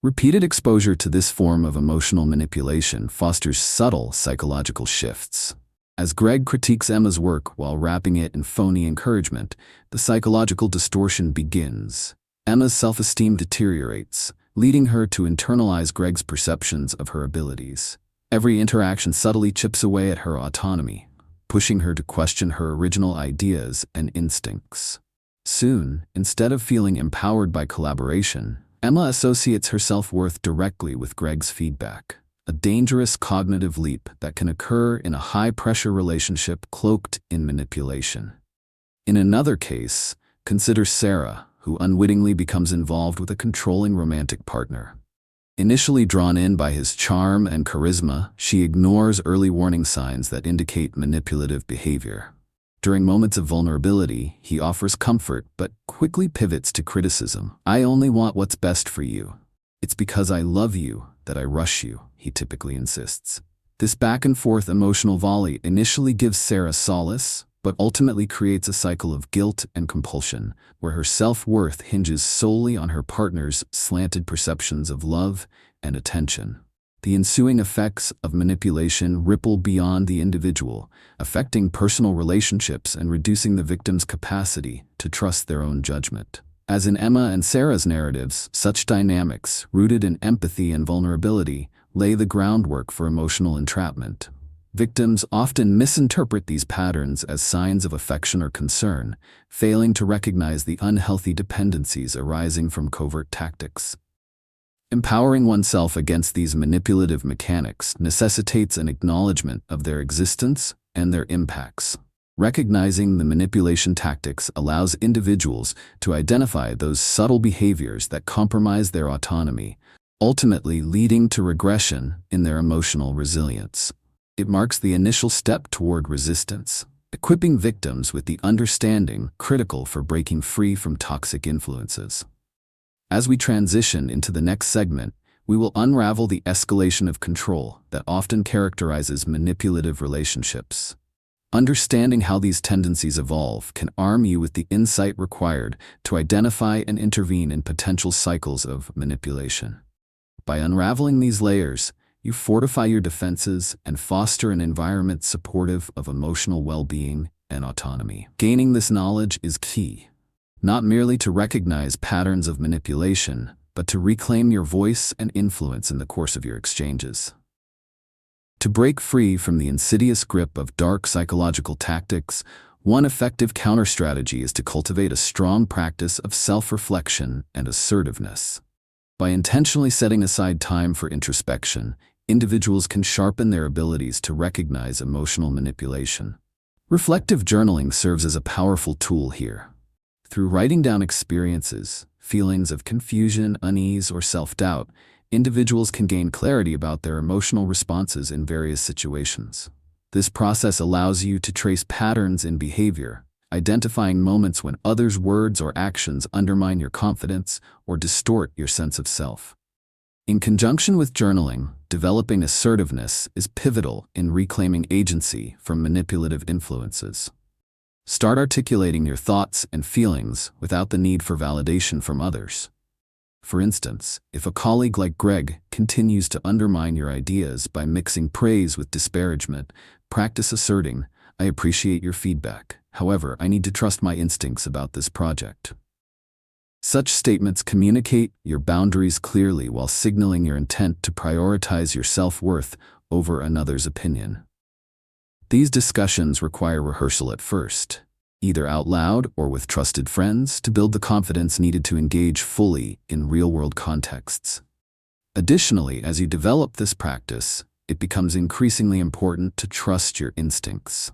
Repeated exposure to this form of emotional manipulation fosters subtle psychological shifts. As Greg critiques Emma's work while wrapping it in phony encouragement, the psychological distortion begins. Emma's self-esteem deteriorates, leading her to internalize Greg's perceptions of her abilities. Every interaction subtly chips away at her autonomy, pushing her to question her original ideas and instincts. Soon, instead of feeling empowered by collaboration, Emma associates her self-worth directly with Greg's feedback, a dangerous cognitive leap that can occur in a high-pressure relationship cloaked in manipulation. In another case, consider Sarah, who unwittingly becomes involved with a controlling romantic partner. Initially drawn in by his charm and charisma, she ignores early warning signs that indicate manipulative behavior. During moments of vulnerability, he offers comfort but quickly pivots to criticism. "I only want what's best for you. It's because I love you that I rush you," he typically insists. This back-and-forth emotional volley initially gives Sarah solace, but ultimately creates a cycle of guilt and compulsion, where her self-worth hinges solely on her partner's slanted perceptions of love and attention. The ensuing effects of manipulation ripple beyond the individual, affecting personal relationships and reducing the victim's capacity to trust their own judgment. As in Emma and Sarah's narratives, such dynamics, rooted in empathy and vulnerability, lay the groundwork for emotional entrapment. Victims often misinterpret these patterns as signs of affection or concern, failing to recognize the unhealthy dependencies arising from covert tactics. Empowering oneself against these manipulative mechanics necessitates an acknowledgement of their existence and their impacts. Recognizing the manipulation tactics allows individuals to identify those subtle behaviors that compromise their autonomy, ultimately leading to regression in their emotional resilience. It marks the initial step toward resistance, equipping victims with the understanding critical for breaking free from toxic influences. As we transition into the next segment, we will unravel the escalation of control that often characterizes manipulative relationships. Understanding how these tendencies evolve can arm you with the insight required to identify and intervene in potential cycles of manipulation. By unraveling these layers, you fortify your defenses and foster an environment supportive of emotional well-being and autonomy. Gaining this knowledge is key, not merely to recognize patterns of manipulation, but to reclaim your voice and influence in the course of your exchanges. To break free from the insidious grip of dark psychological tactics, one effective counter-strategy is to cultivate a strong practice of self-reflection and assertiveness. By intentionally setting aside time for introspection, individuals can sharpen their abilities to recognize emotional manipulation. Reflective journaling serves as a powerful tool here. Through writing down experiences, feelings of confusion, unease, or self-doubt, individuals can gain clarity about their emotional responses in various situations. This process allows you to trace patterns in behavior, identifying moments when others' words or actions undermine your confidence or distort your sense of self. In conjunction with journaling, developing assertiveness is pivotal in reclaiming agency from manipulative influences. Start articulating your thoughts and feelings without the need for validation from others. For instance, if a colleague like Greg continues to undermine your ideas by mixing praise with disparagement, practice asserting, "I appreciate your feedback. However, I need to trust my instincts about this project." Such statements communicate your boundaries clearly while signaling your intent to prioritize your self-worth over another's opinion. These discussions require rehearsal at first, either out loud or with trusted friends, to build the confidence needed to engage fully in real-world contexts. Additionally, as you develop this practice, it becomes increasingly important to trust your instincts.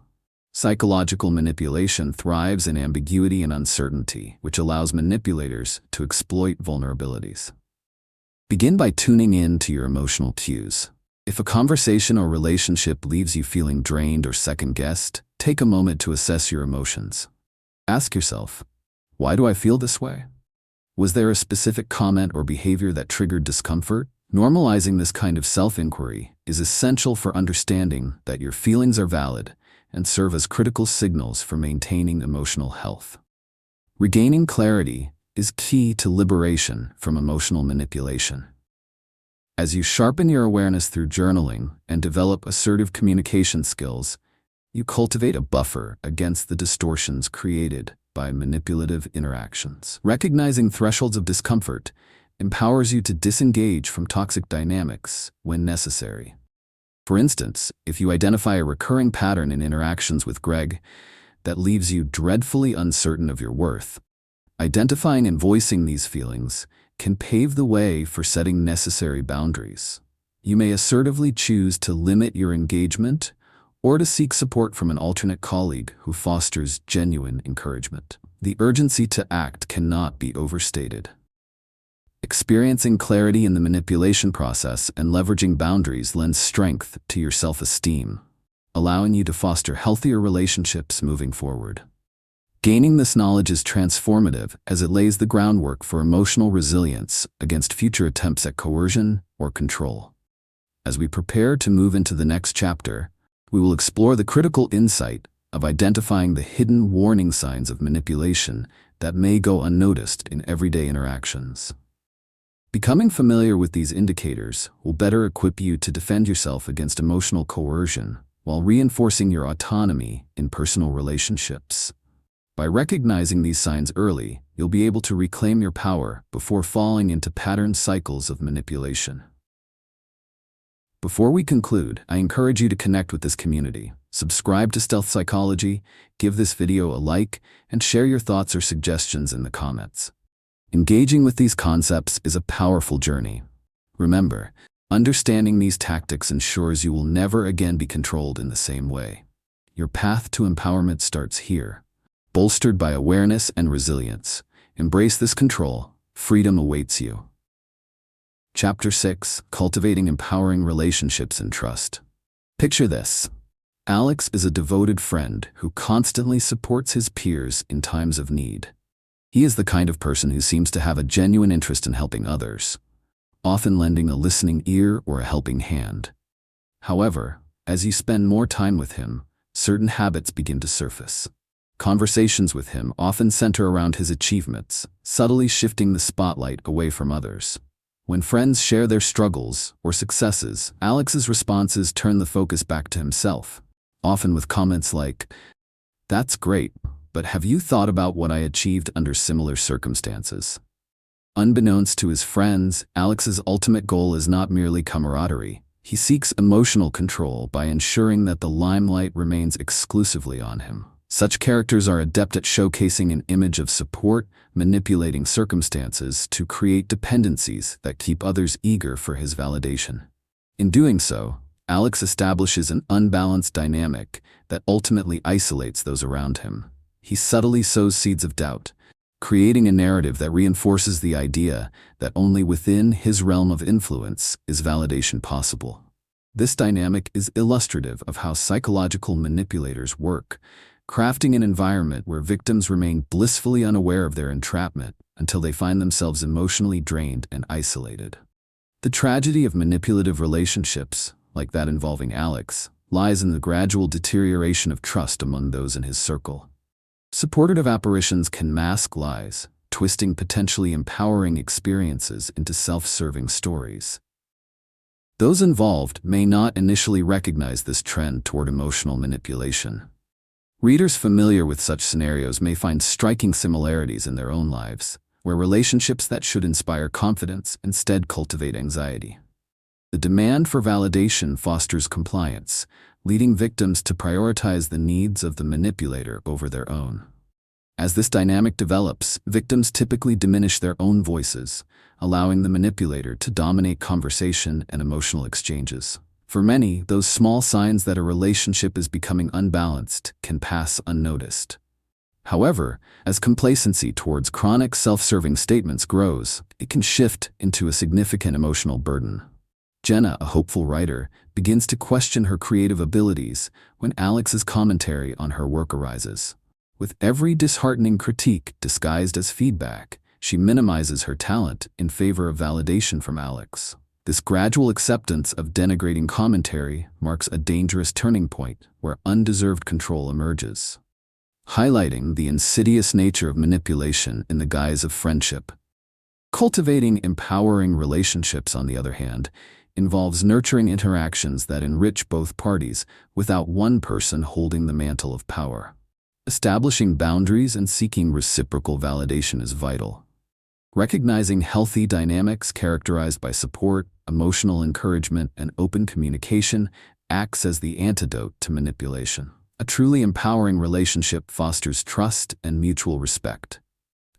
Psychological manipulation thrives in ambiguity and uncertainty, which allows manipulators to exploit vulnerabilities. Begin by tuning in to your emotional cues. If a conversation or relationship leaves you feeling drained or second-guessed, take a moment to assess your emotions. Ask yourself, why do I feel this way? Was there a specific comment or behavior that triggered discomfort? Normalizing this kind of self-inquiry is essential for understanding that your feelings are valid and serve as critical signals for maintaining emotional health. Regaining clarity is key to liberation from emotional manipulation. As you sharpen your awareness through journaling and develop assertive communication skills, you cultivate a buffer against the distortions created by manipulative interactions. Recognizing thresholds of discomfort empowers you to disengage from toxic dynamics when necessary. For instance, if you identify a recurring pattern in interactions with Greg that leaves you dreadfully uncertain of your worth, identifying and voicing these feelings can pave the way for setting necessary boundaries. You may assertively choose to limit your engagement or to seek support from an alternate colleague who fosters genuine encouragement. The urgency to act cannot be overstated. Experiencing clarity in the manipulation process and leveraging boundaries lends strength to your self-esteem, allowing you to foster healthier relationships moving forward. Gaining this knowledge is transformative as it lays the groundwork for emotional resilience against future attempts at coercion or control. As we prepare to move into the next chapter, we will explore the critical insight of identifying the hidden warning signs of manipulation that may go unnoticed in everyday interactions. Becoming familiar with these indicators will better equip you to defend yourself against emotional coercion while reinforcing your autonomy in personal relationships. By recognizing these signs early, you'll be able to reclaim your power before falling into patterned cycles of manipulation. Before we conclude, I encourage you to connect with this community. Subscribe to Stealth Psychology, give this video a like, and share your thoughts or suggestions in the comments. Engaging with these concepts is a powerful journey. Remember, understanding these tactics ensures you will never again be controlled in the same way. Your path to empowerment starts here. Bolstered by awareness and resilience, embrace this control. Freedom awaits you. Chapter 6: Cultivating Empowering Relationships and Trust. Picture this. Alex is a devoted friend who constantly supports his peers in times of need. He is the kind of person who seems to have a genuine interest in helping others, often lending a listening ear or a helping hand. However, as you spend more time with him, certain habits begin to surface. Conversations with him often center around his achievements, subtly shifting the spotlight away from others. When friends share their struggles or successes, Alex's responses turn the focus back to himself, often with comments like, "That's great, but have you thought about what I achieved under similar circumstances?" Unbeknownst to his friends, Alex's ultimate goal is not merely camaraderie. He seeks emotional control by ensuring that the limelight remains exclusively on him. Such characters are adept at showcasing an image of support, manipulating circumstances to create dependencies that keep others eager for his validation. In doing so, Alex establishes an unbalanced dynamic that ultimately isolates those around him. He subtly sows seeds of doubt, creating a narrative that reinforces the idea that only within his realm of influence is validation possible. This dynamic is illustrative of how psychological manipulators work, crafting an environment where victims remain blissfully unaware of their entrapment until they find themselves emotionally drained and isolated. The tragedy of manipulative relationships, like that involving Alex, lies in the gradual deterioration of trust among those in his circle. Supportive apparitions can mask lies, twisting potentially empowering experiences into self-serving stories. Those involved may not initially recognize this trend toward emotional manipulation. Readers familiar with such scenarios may find striking similarities in their own lives, where relationships that should inspire confidence instead cultivate anxiety. The demand for validation fosters compliance, leading victims to prioritize the needs of the manipulator over their own. As this dynamic develops, victims typically diminish their own voices, allowing the manipulator to dominate conversation and emotional exchanges. For many, those small signs that a relationship is becoming unbalanced can pass unnoticed. However, as complacency towards chronic self-serving statements grows, it can shift into a significant emotional burden. Jenna, a hopeful writer, begins to question her creative abilities when Alex's commentary on her work arises. With every disheartening critique disguised as feedback, she minimizes her talent in favor of validation from Alex. This gradual acceptance of denigrating commentary marks a dangerous turning point where undeserved control emerges, highlighting the insidious nature of manipulation in the guise of friendship. Cultivating empowering relationships, on the other hand, involves nurturing interactions that enrich both parties without one person holding the mantle of power. Establishing boundaries and seeking reciprocal validation is vital. Recognizing healthy dynamics characterized by support, emotional encouragement, and open communication acts as the antidote to manipulation. A truly empowering relationship fosters trust and mutual respect,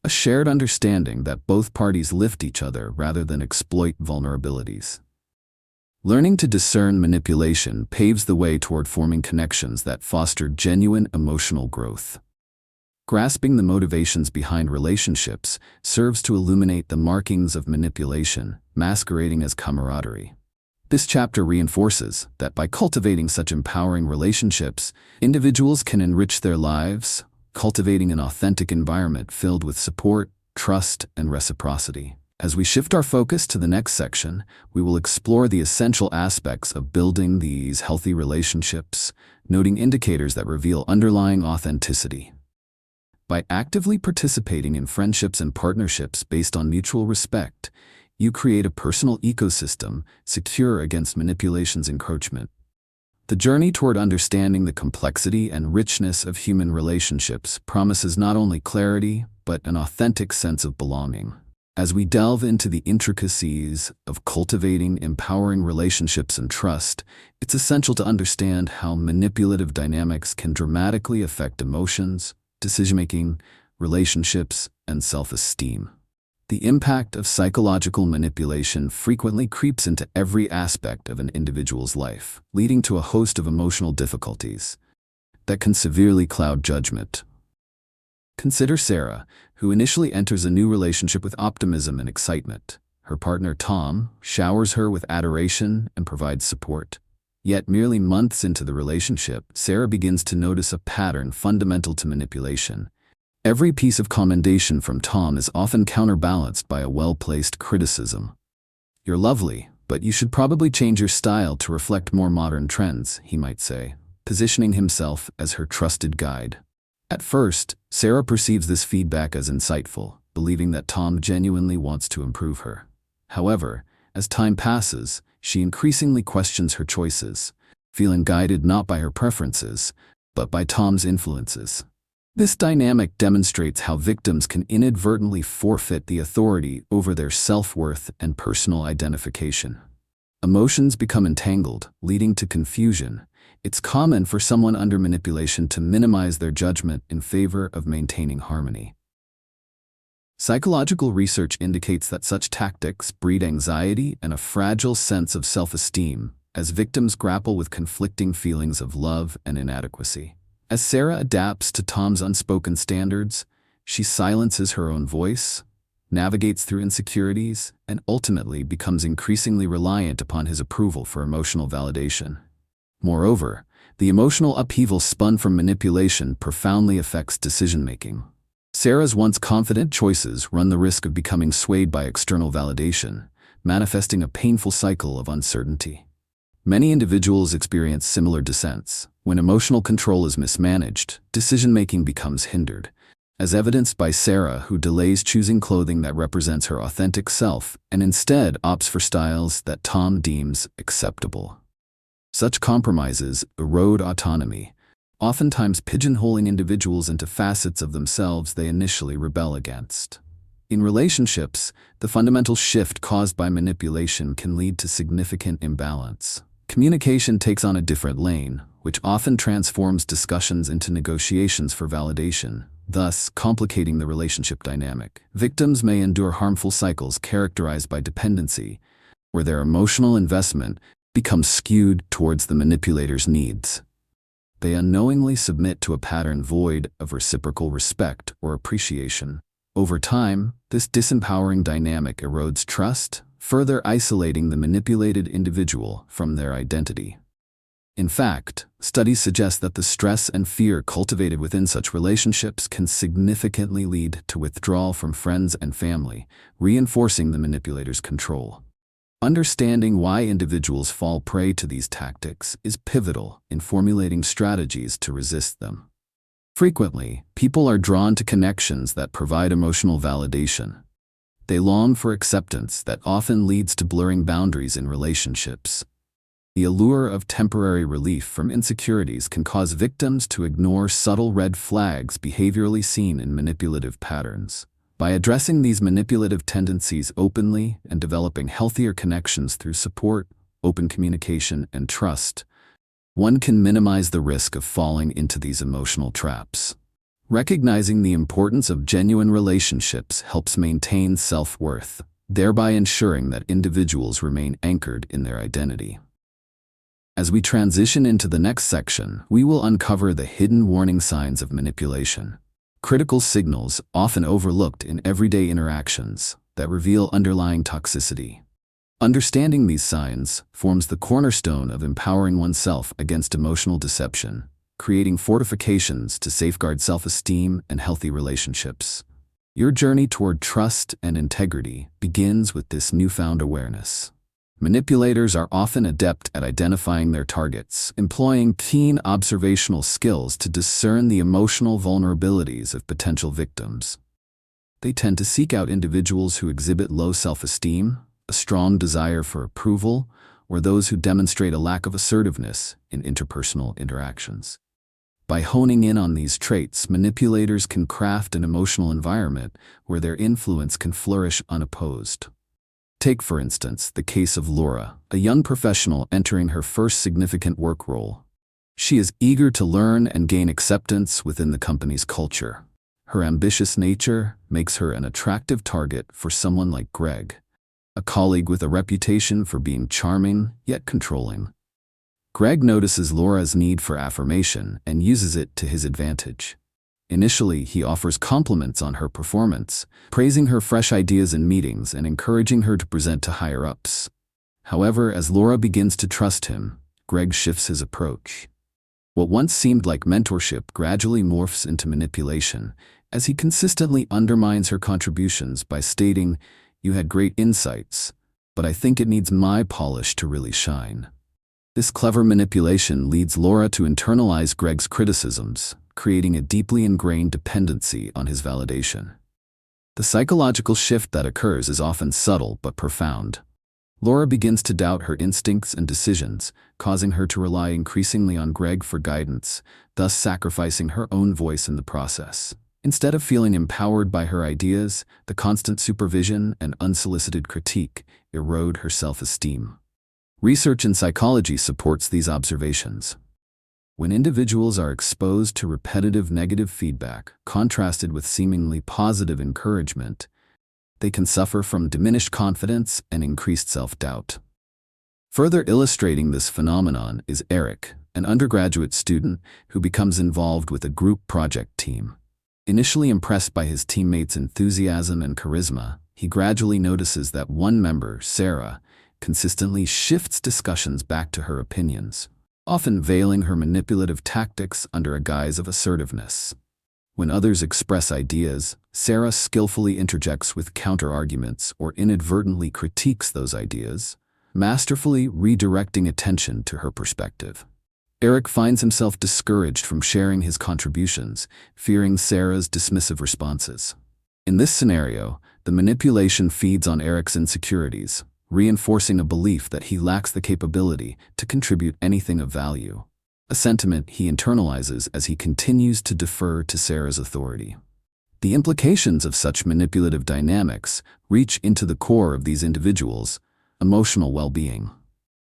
a shared understanding that both parties lift each other rather than exploit vulnerabilities. Learning to discern manipulation paves the way toward forming connections that foster genuine emotional growth. Grasping the motivations behind relationships serves to illuminate the markings of manipulation, masquerading as camaraderie. This chapter reinforces that by cultivating such empowering relationships, individuals can enrich their lives, cultivating an authentic environment filled with support, trust, and reciprocity. As we shift our focus to the next section, we will explore the essential aspects of building these healthy relationships, noting indicators that reveal underlying authenticity. By actively participating in friendships and partnerships based on mutual respect, you create a personal ecosystem secure against manipulation's encroachment. The journey toward understanding the complexity and richness of human relationships promises not only clarity, but an authentic sense of belonging. As we delve into the intricacies of cultivating empowering relationships and trust, it's essential to understand how manipulative dynamics can dramatically affect emotions, decision-making, relationships, and self-esteem. The impact of psychological manipulation frequently creeps into every aspect of an individual's life, leading to a host of emotional difficulties that can severely cloud judgment. Consider Sarah, who initially enters a new relationship with optimism and excitement. Her partner, Tom, showers her with adoration and provides support. Yet merely months into the relationship, Sarah begins to notice a pattern fundamental to manipulation. Every piece of commendation from Tom is often counterbalanced by a well-placed criticism. "You're lovely, but you should probably change your style to reflect more modern trends," he might say, positioning himself as her trusted guide. At first, Sarah perceives this feedback as insightful, believing that Tom genuinely wants to improve her. However, as time passes, she increasingly questions her choices, feeling guided not by her preferences, but by Tom's influences. This dynamic demonstrates how victims can inadvertently forfeit the authority over their self-worth and personal identification. Emotions become entangled, leading to confusion. It's common for someone under manipulation to minimize their judgment in favor of maintaining harmony. Psychological research indicates that such tactics breed anxiety and a fragile sense of self-esteem, as victims grapple with conflicting feelings of love and inadequacy. As Sarah adapts to Tom's unspoken standards, she silences her own voice, navigates through insecurities, and ultimately becomes increasingly reliant upon his approval for emotional validation. Moreover, the emotional upheaval spun from manipulation profoundly affects decision-making. Sarah's once confident choices run the risk of becoming swayed by external validation, manifesting a painful cycle of uncertainty. Many individuals experience similar descents. When emotional control is mismanaged, decision-making becomes hindered, as evidenced by Sarah, who delays choosing clothing that represents her authentic self and instead opts for styles that Tom deems acceptable. Such compromises erode autonomy, oftentimes pigeonholing individuals into facets of themselves they initially rebel against. In relationships, the fundamental shift caused by manipulation can lead to significant imbalance. Communication takes on a different lane, which often transforms discussions into negotiations for validation, thus complicating the relationship dynamic. Victims may endure harmful cycles characterized by dependency, where their emotional investment becomes skewed towards the manipulator's needs. They unknowingly submit to a pattern void of reciprocal respect or appreciation. Over time, this disempowering dynamic erodes trust, further isolating the manipulated individual from their identity. In fact, studies suggest that the stress and fear cultivated within such relationships can significantly lead to withdrawal from friends and family, reinforcing the manipulator's control. Understanding why individuals fall prey to these tactics is pivotal in formulating strategies to resist them. Frequently, people are drawn to connections that provide emotional validation. They long for acceptance that often leads to blurring boundaries in relationships. The allure of temporary relief from insecurities can cause victims to ignore subtle red flags behaviorally seen in manipulative patterns. By addressing these manipulative tendencies openly and developing healthier connections through support, open communication, and trust, one can minimize the risk of falling into these emotional traps. Recognizing the importance of genuine relationships helps maintain self-worth, thereby ensuring that individuals remain anchored in their identity. As we transition into the next section, we will uncover the hidden warning signs of manipulation, critical signals often overlooked in everyday interactions that reveal underlying toxicity. Understanding these signs forms the cornerstone of empowering oneself against emotional deception, creating fortifications to safeguard self-esteem and healthy relationships. Your journey toward trust and integrity begins with this newfound awareness. Manipulators are often adept at identifying their targets, employing keen observational skills to discern the emotional vulnerabilities of potential victims. They tend to seek out individuals who exhibit low self-esteem, a strong desire for approval, or those who demonstrate a lack of assertiveness in interpersonal interactions. By honing in on these traits, manipulators can craft an emotional environment where their influence can flourish unopposed. Take, for instance, the case of Laura, a young professional entering her first significant work role. She is eager to learn and gain acceptance within the company's culture. Her ambitious nature makes her an attractive target for someone like Greg, a colleague with a reputation for being charming yet controlling. Greg notices Laura's need for affirmation and uses it to his advantage. Initially, he offers compliments on her performance, praising her fresh ideas in meetings and encouraging her to present to higher-ups. However, as Laura begins to trust him, Greg shifts his approach. What once seemed like mentorship gradually morphs into manipulation, as he consistently undermines her contributions by stating, "You had great insights, but I think it needs my polish to really shine." This clever manipulation leads Laura to internalize Greg's criticisms, creating a deeply ingrained dependency on his validation. The psychological shift that occurs is often subtle but profound. Laura begins to doubt her instincts and decisions, causing her to rely increasingly on Greg for guidance, thus sacrificing her own voice in the process. Instead of feeling empowered by her ideas, the constant supervision and unsolicited critique erode her self-esteem. Research in psychology supports these observations. When individuals are exposed to repetitive negative feedback, contrasted with seemingly positive encouragement, they can suffer from diminished confidence and increased self-doubt. Further illustrating this phenomenon is Eric, an undergraduate student who becomes involved with a group project team. Initially impressed by his teammates' enthusiasm and charisma, he gradually notices that one member, Sarah, consistently shifts discussions back to her opinions, often veiling her manipulative tactics under a guise of assertiveness. When others express ideas, Sarah skillfully interjects with counter-arguments or inadvertently critiques those ideas, masterfully redirecting attention to her perspective. Eric finds himself discouraged from sharing his contributions, fearing Sarah's dismissive responses. In this scenario, the manipulation feeds on Eric's insecurities, reinforcing a belief that he lacks the capability to contribute anything of value, a sentiment he internalizes as he continues to defer to Sarah's authority. The implications of such manipulative dynamics reach into the core of these individuals' emotional well-being.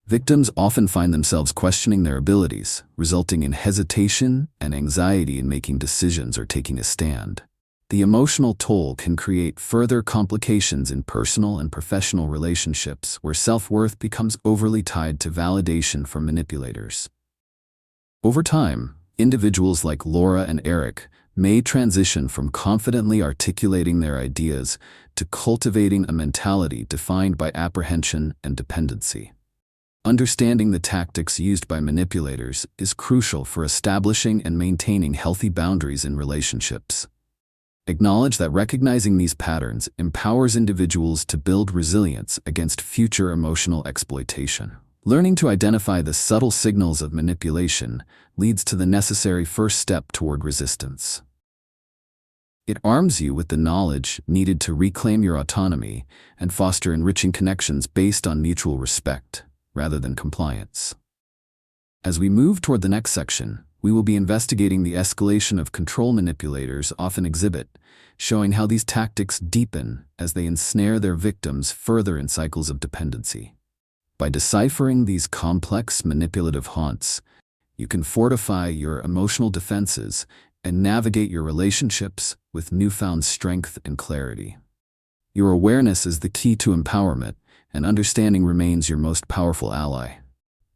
Victims often find themselves questioning their abilities, resulting in hesitation and anxiety in making decisions or taking a stand. The emotional toll can create further complications in personal and professional relationships where self-worth becomes overly tied to validation from manipulators. Over time, individuals like Laura and Eric may transition from confidently articulating their ideas to cultivating a mentality defined by apprehension and dependency. Understanding the tactics used by manipulators is crucial for establishing and maintaining healthy boundaries in relationships. Acknowledge that recognizing these patterns empowers individuals to build resilience against future emotional exploitation. Learning to identify the subtle signals of manipulation leads to the necessary first step toward resistance. It arms you with the knowledge needed to reclaim your autonomy and foster enriching connections based on mutual respect, rather than compliance. As we move toward the next section, we will be investigating the escalation of control manipulators often exhibit, showing how these tactics deepen as they ensnare their victims further in cycles of dependency. By deciphering these complex manipulative haunts, you can fortify your emotional defenses and navigate your relationships with newfound strength and clarity. Your awareness is the key to empowerment, and understanding remains your most powerful ally.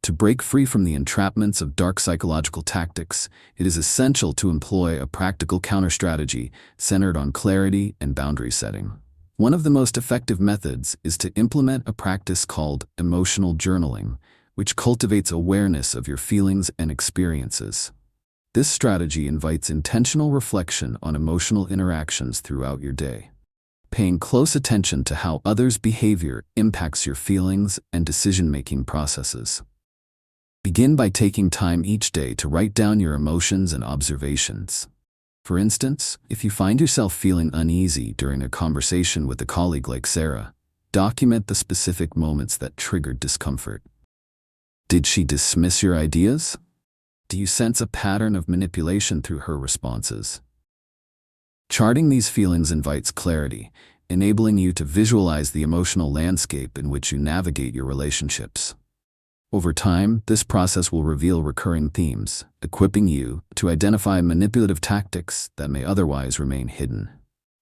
To break free from the entrapments of dark psychological tactics, it is essential to employ a practical counter-strategy centered on clarity and boundary setting. One of the most effective methods is to implement a practice called emotional journaling, which cultivates awareness of your feelings and experiences. This strategy invites intentional reflection on emotional interactions throughout your day, paying close attention to how others' behavior impacts your feelings and decision-making processes. Begin by taking time each day to write down your emotions and observations. For instance, if you find yourself feeling uneasy during a conversation with a colleague like Sarah, document the specific moments that triggered discomfort. Did she dismiss your ideas? Do you sense a pattern of manipulation through her responses? Charting these feelings invites clarity, enabling you to visualize the emotional landscape in which you navigate your relationships. Over time, this process will reveal recurring themes, equipping you to identify manipulative tactics that may otherwise remain hidden.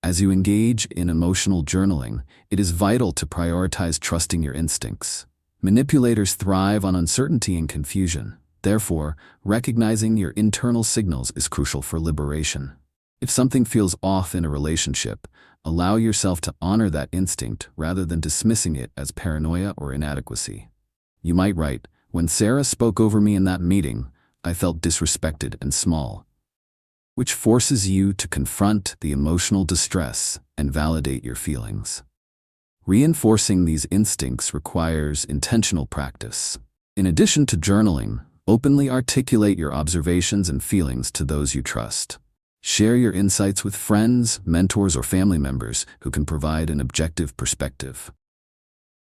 As you engage in emotional journaling, it is vital to prioritize trusting your instincts. Manipulators thrive on uncertainty and confusion. Therefore, recognizing your internal signals is crucial for liberation. If something feels off in a relationship, allow yourself to honor that instinct rather than dismissing it as paranoia or inadequacy. You might write, "When Sarah spoke over me in that meeting, I felt disrespected and small," which forces you to confront the emotional distress and validate your feelings. Reinforcing these instincts requires intentional practice. In addition to journaling, openly articulate your observations and feelings to those you trust. Share your insights with friends, mentors, or family members who can provide an objective perspective.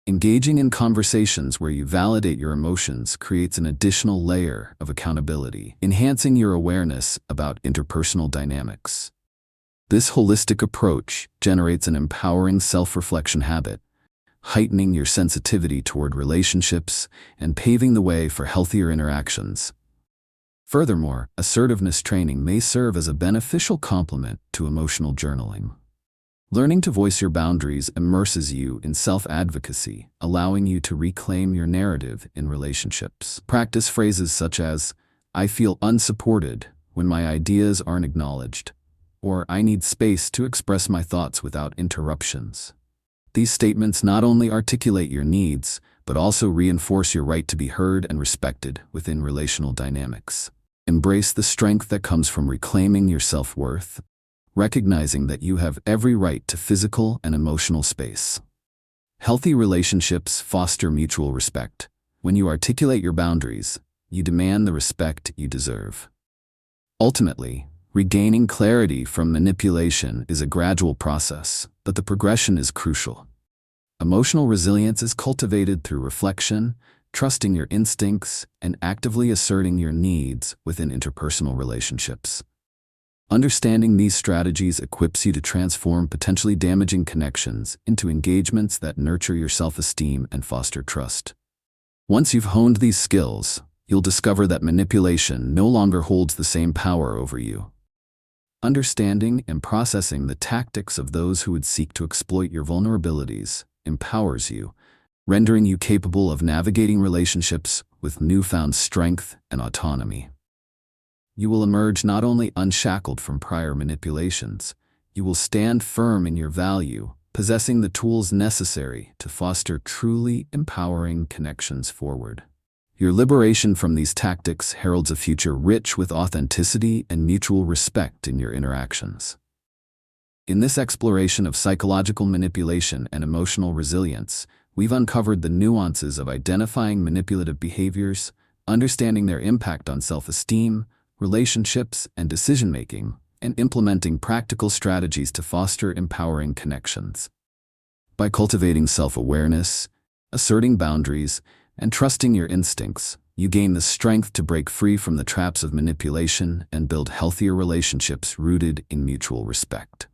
Engaging in conversations where you validate your emotions creates an additional layer of accountability, enhancing your awareness about interpersonal dynamics. This holistic approach generates an empowering self-reflection habit, heightening your sensitivity toward relationships and paving the way for healthier interactions. Furthermore, assertiveness training may serve as a beneficial complement to emotional journaling. Learning to voice your boundaries immerses you in self-advocacy, allowing you to reclaim your narrative in relationships. Practice phrases such as, "I feel unsupported when my ideas aren't acknowledged," or "I need space to express my thoughts without interruptions." These statements not only articulate your needs, but also reinforce your right to be heard and respected within relational dynamics. Embrace the strength that comes from reclaiming your self-worth, recognizing that you have every right to physical and emotional space. Healthy relationships foster mutual respect. When you articulate your boundaries, you demand the respect you deserve. Ultimately, regaining clarity from manipulation is a gradual process, but the progression is crucial. Emotional resilience is cultivated through reflection, trusting your instincts, and actively asserting your needs within interpersonal relationships. Understanding these strategies equips you to transform potentially damaging connections into engagements that nurture your self-esteem and foster trust. Once you've honed these skills, you'll discover that manipulation no longer holds the same power over you. Understanding and processing the tactics of those who would seek to exploit your vulnerabilities empowers you, rendering you capable of navigating relationships with newfound strength and autonomy. You will emerge not only unshackled from prior manipulations, you will stand firm in your value, possessing the tools necessary to foster truly empowering connections forward. Your liberation from these tactics heralds a future rich with authenticity and mutual respect in your interactions. In this exploration of psychological manipulation and emotional resilience, we've uncovered the nuances of identifying manipulative behaviors, understanding their impact on self-esteem, relationships, and decision-making, and implementing practical strategies to foster empowering connections. By cultivating self-awareness, asserting boundaries, and trusting your instincts, you gain the strength to break free from the traps of manipulation and build healthier relationships rooted in mutual respect.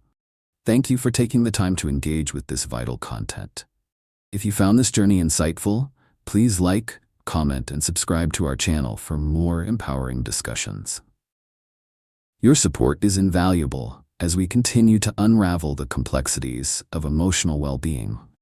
Thank you for taking the time to engage with this vital content. If you found this journey insightful, please like, comment, and subscribe to our channel for more empowering discussions. Your support is invaluable as we continue to unravel the complexities of emotional well-being.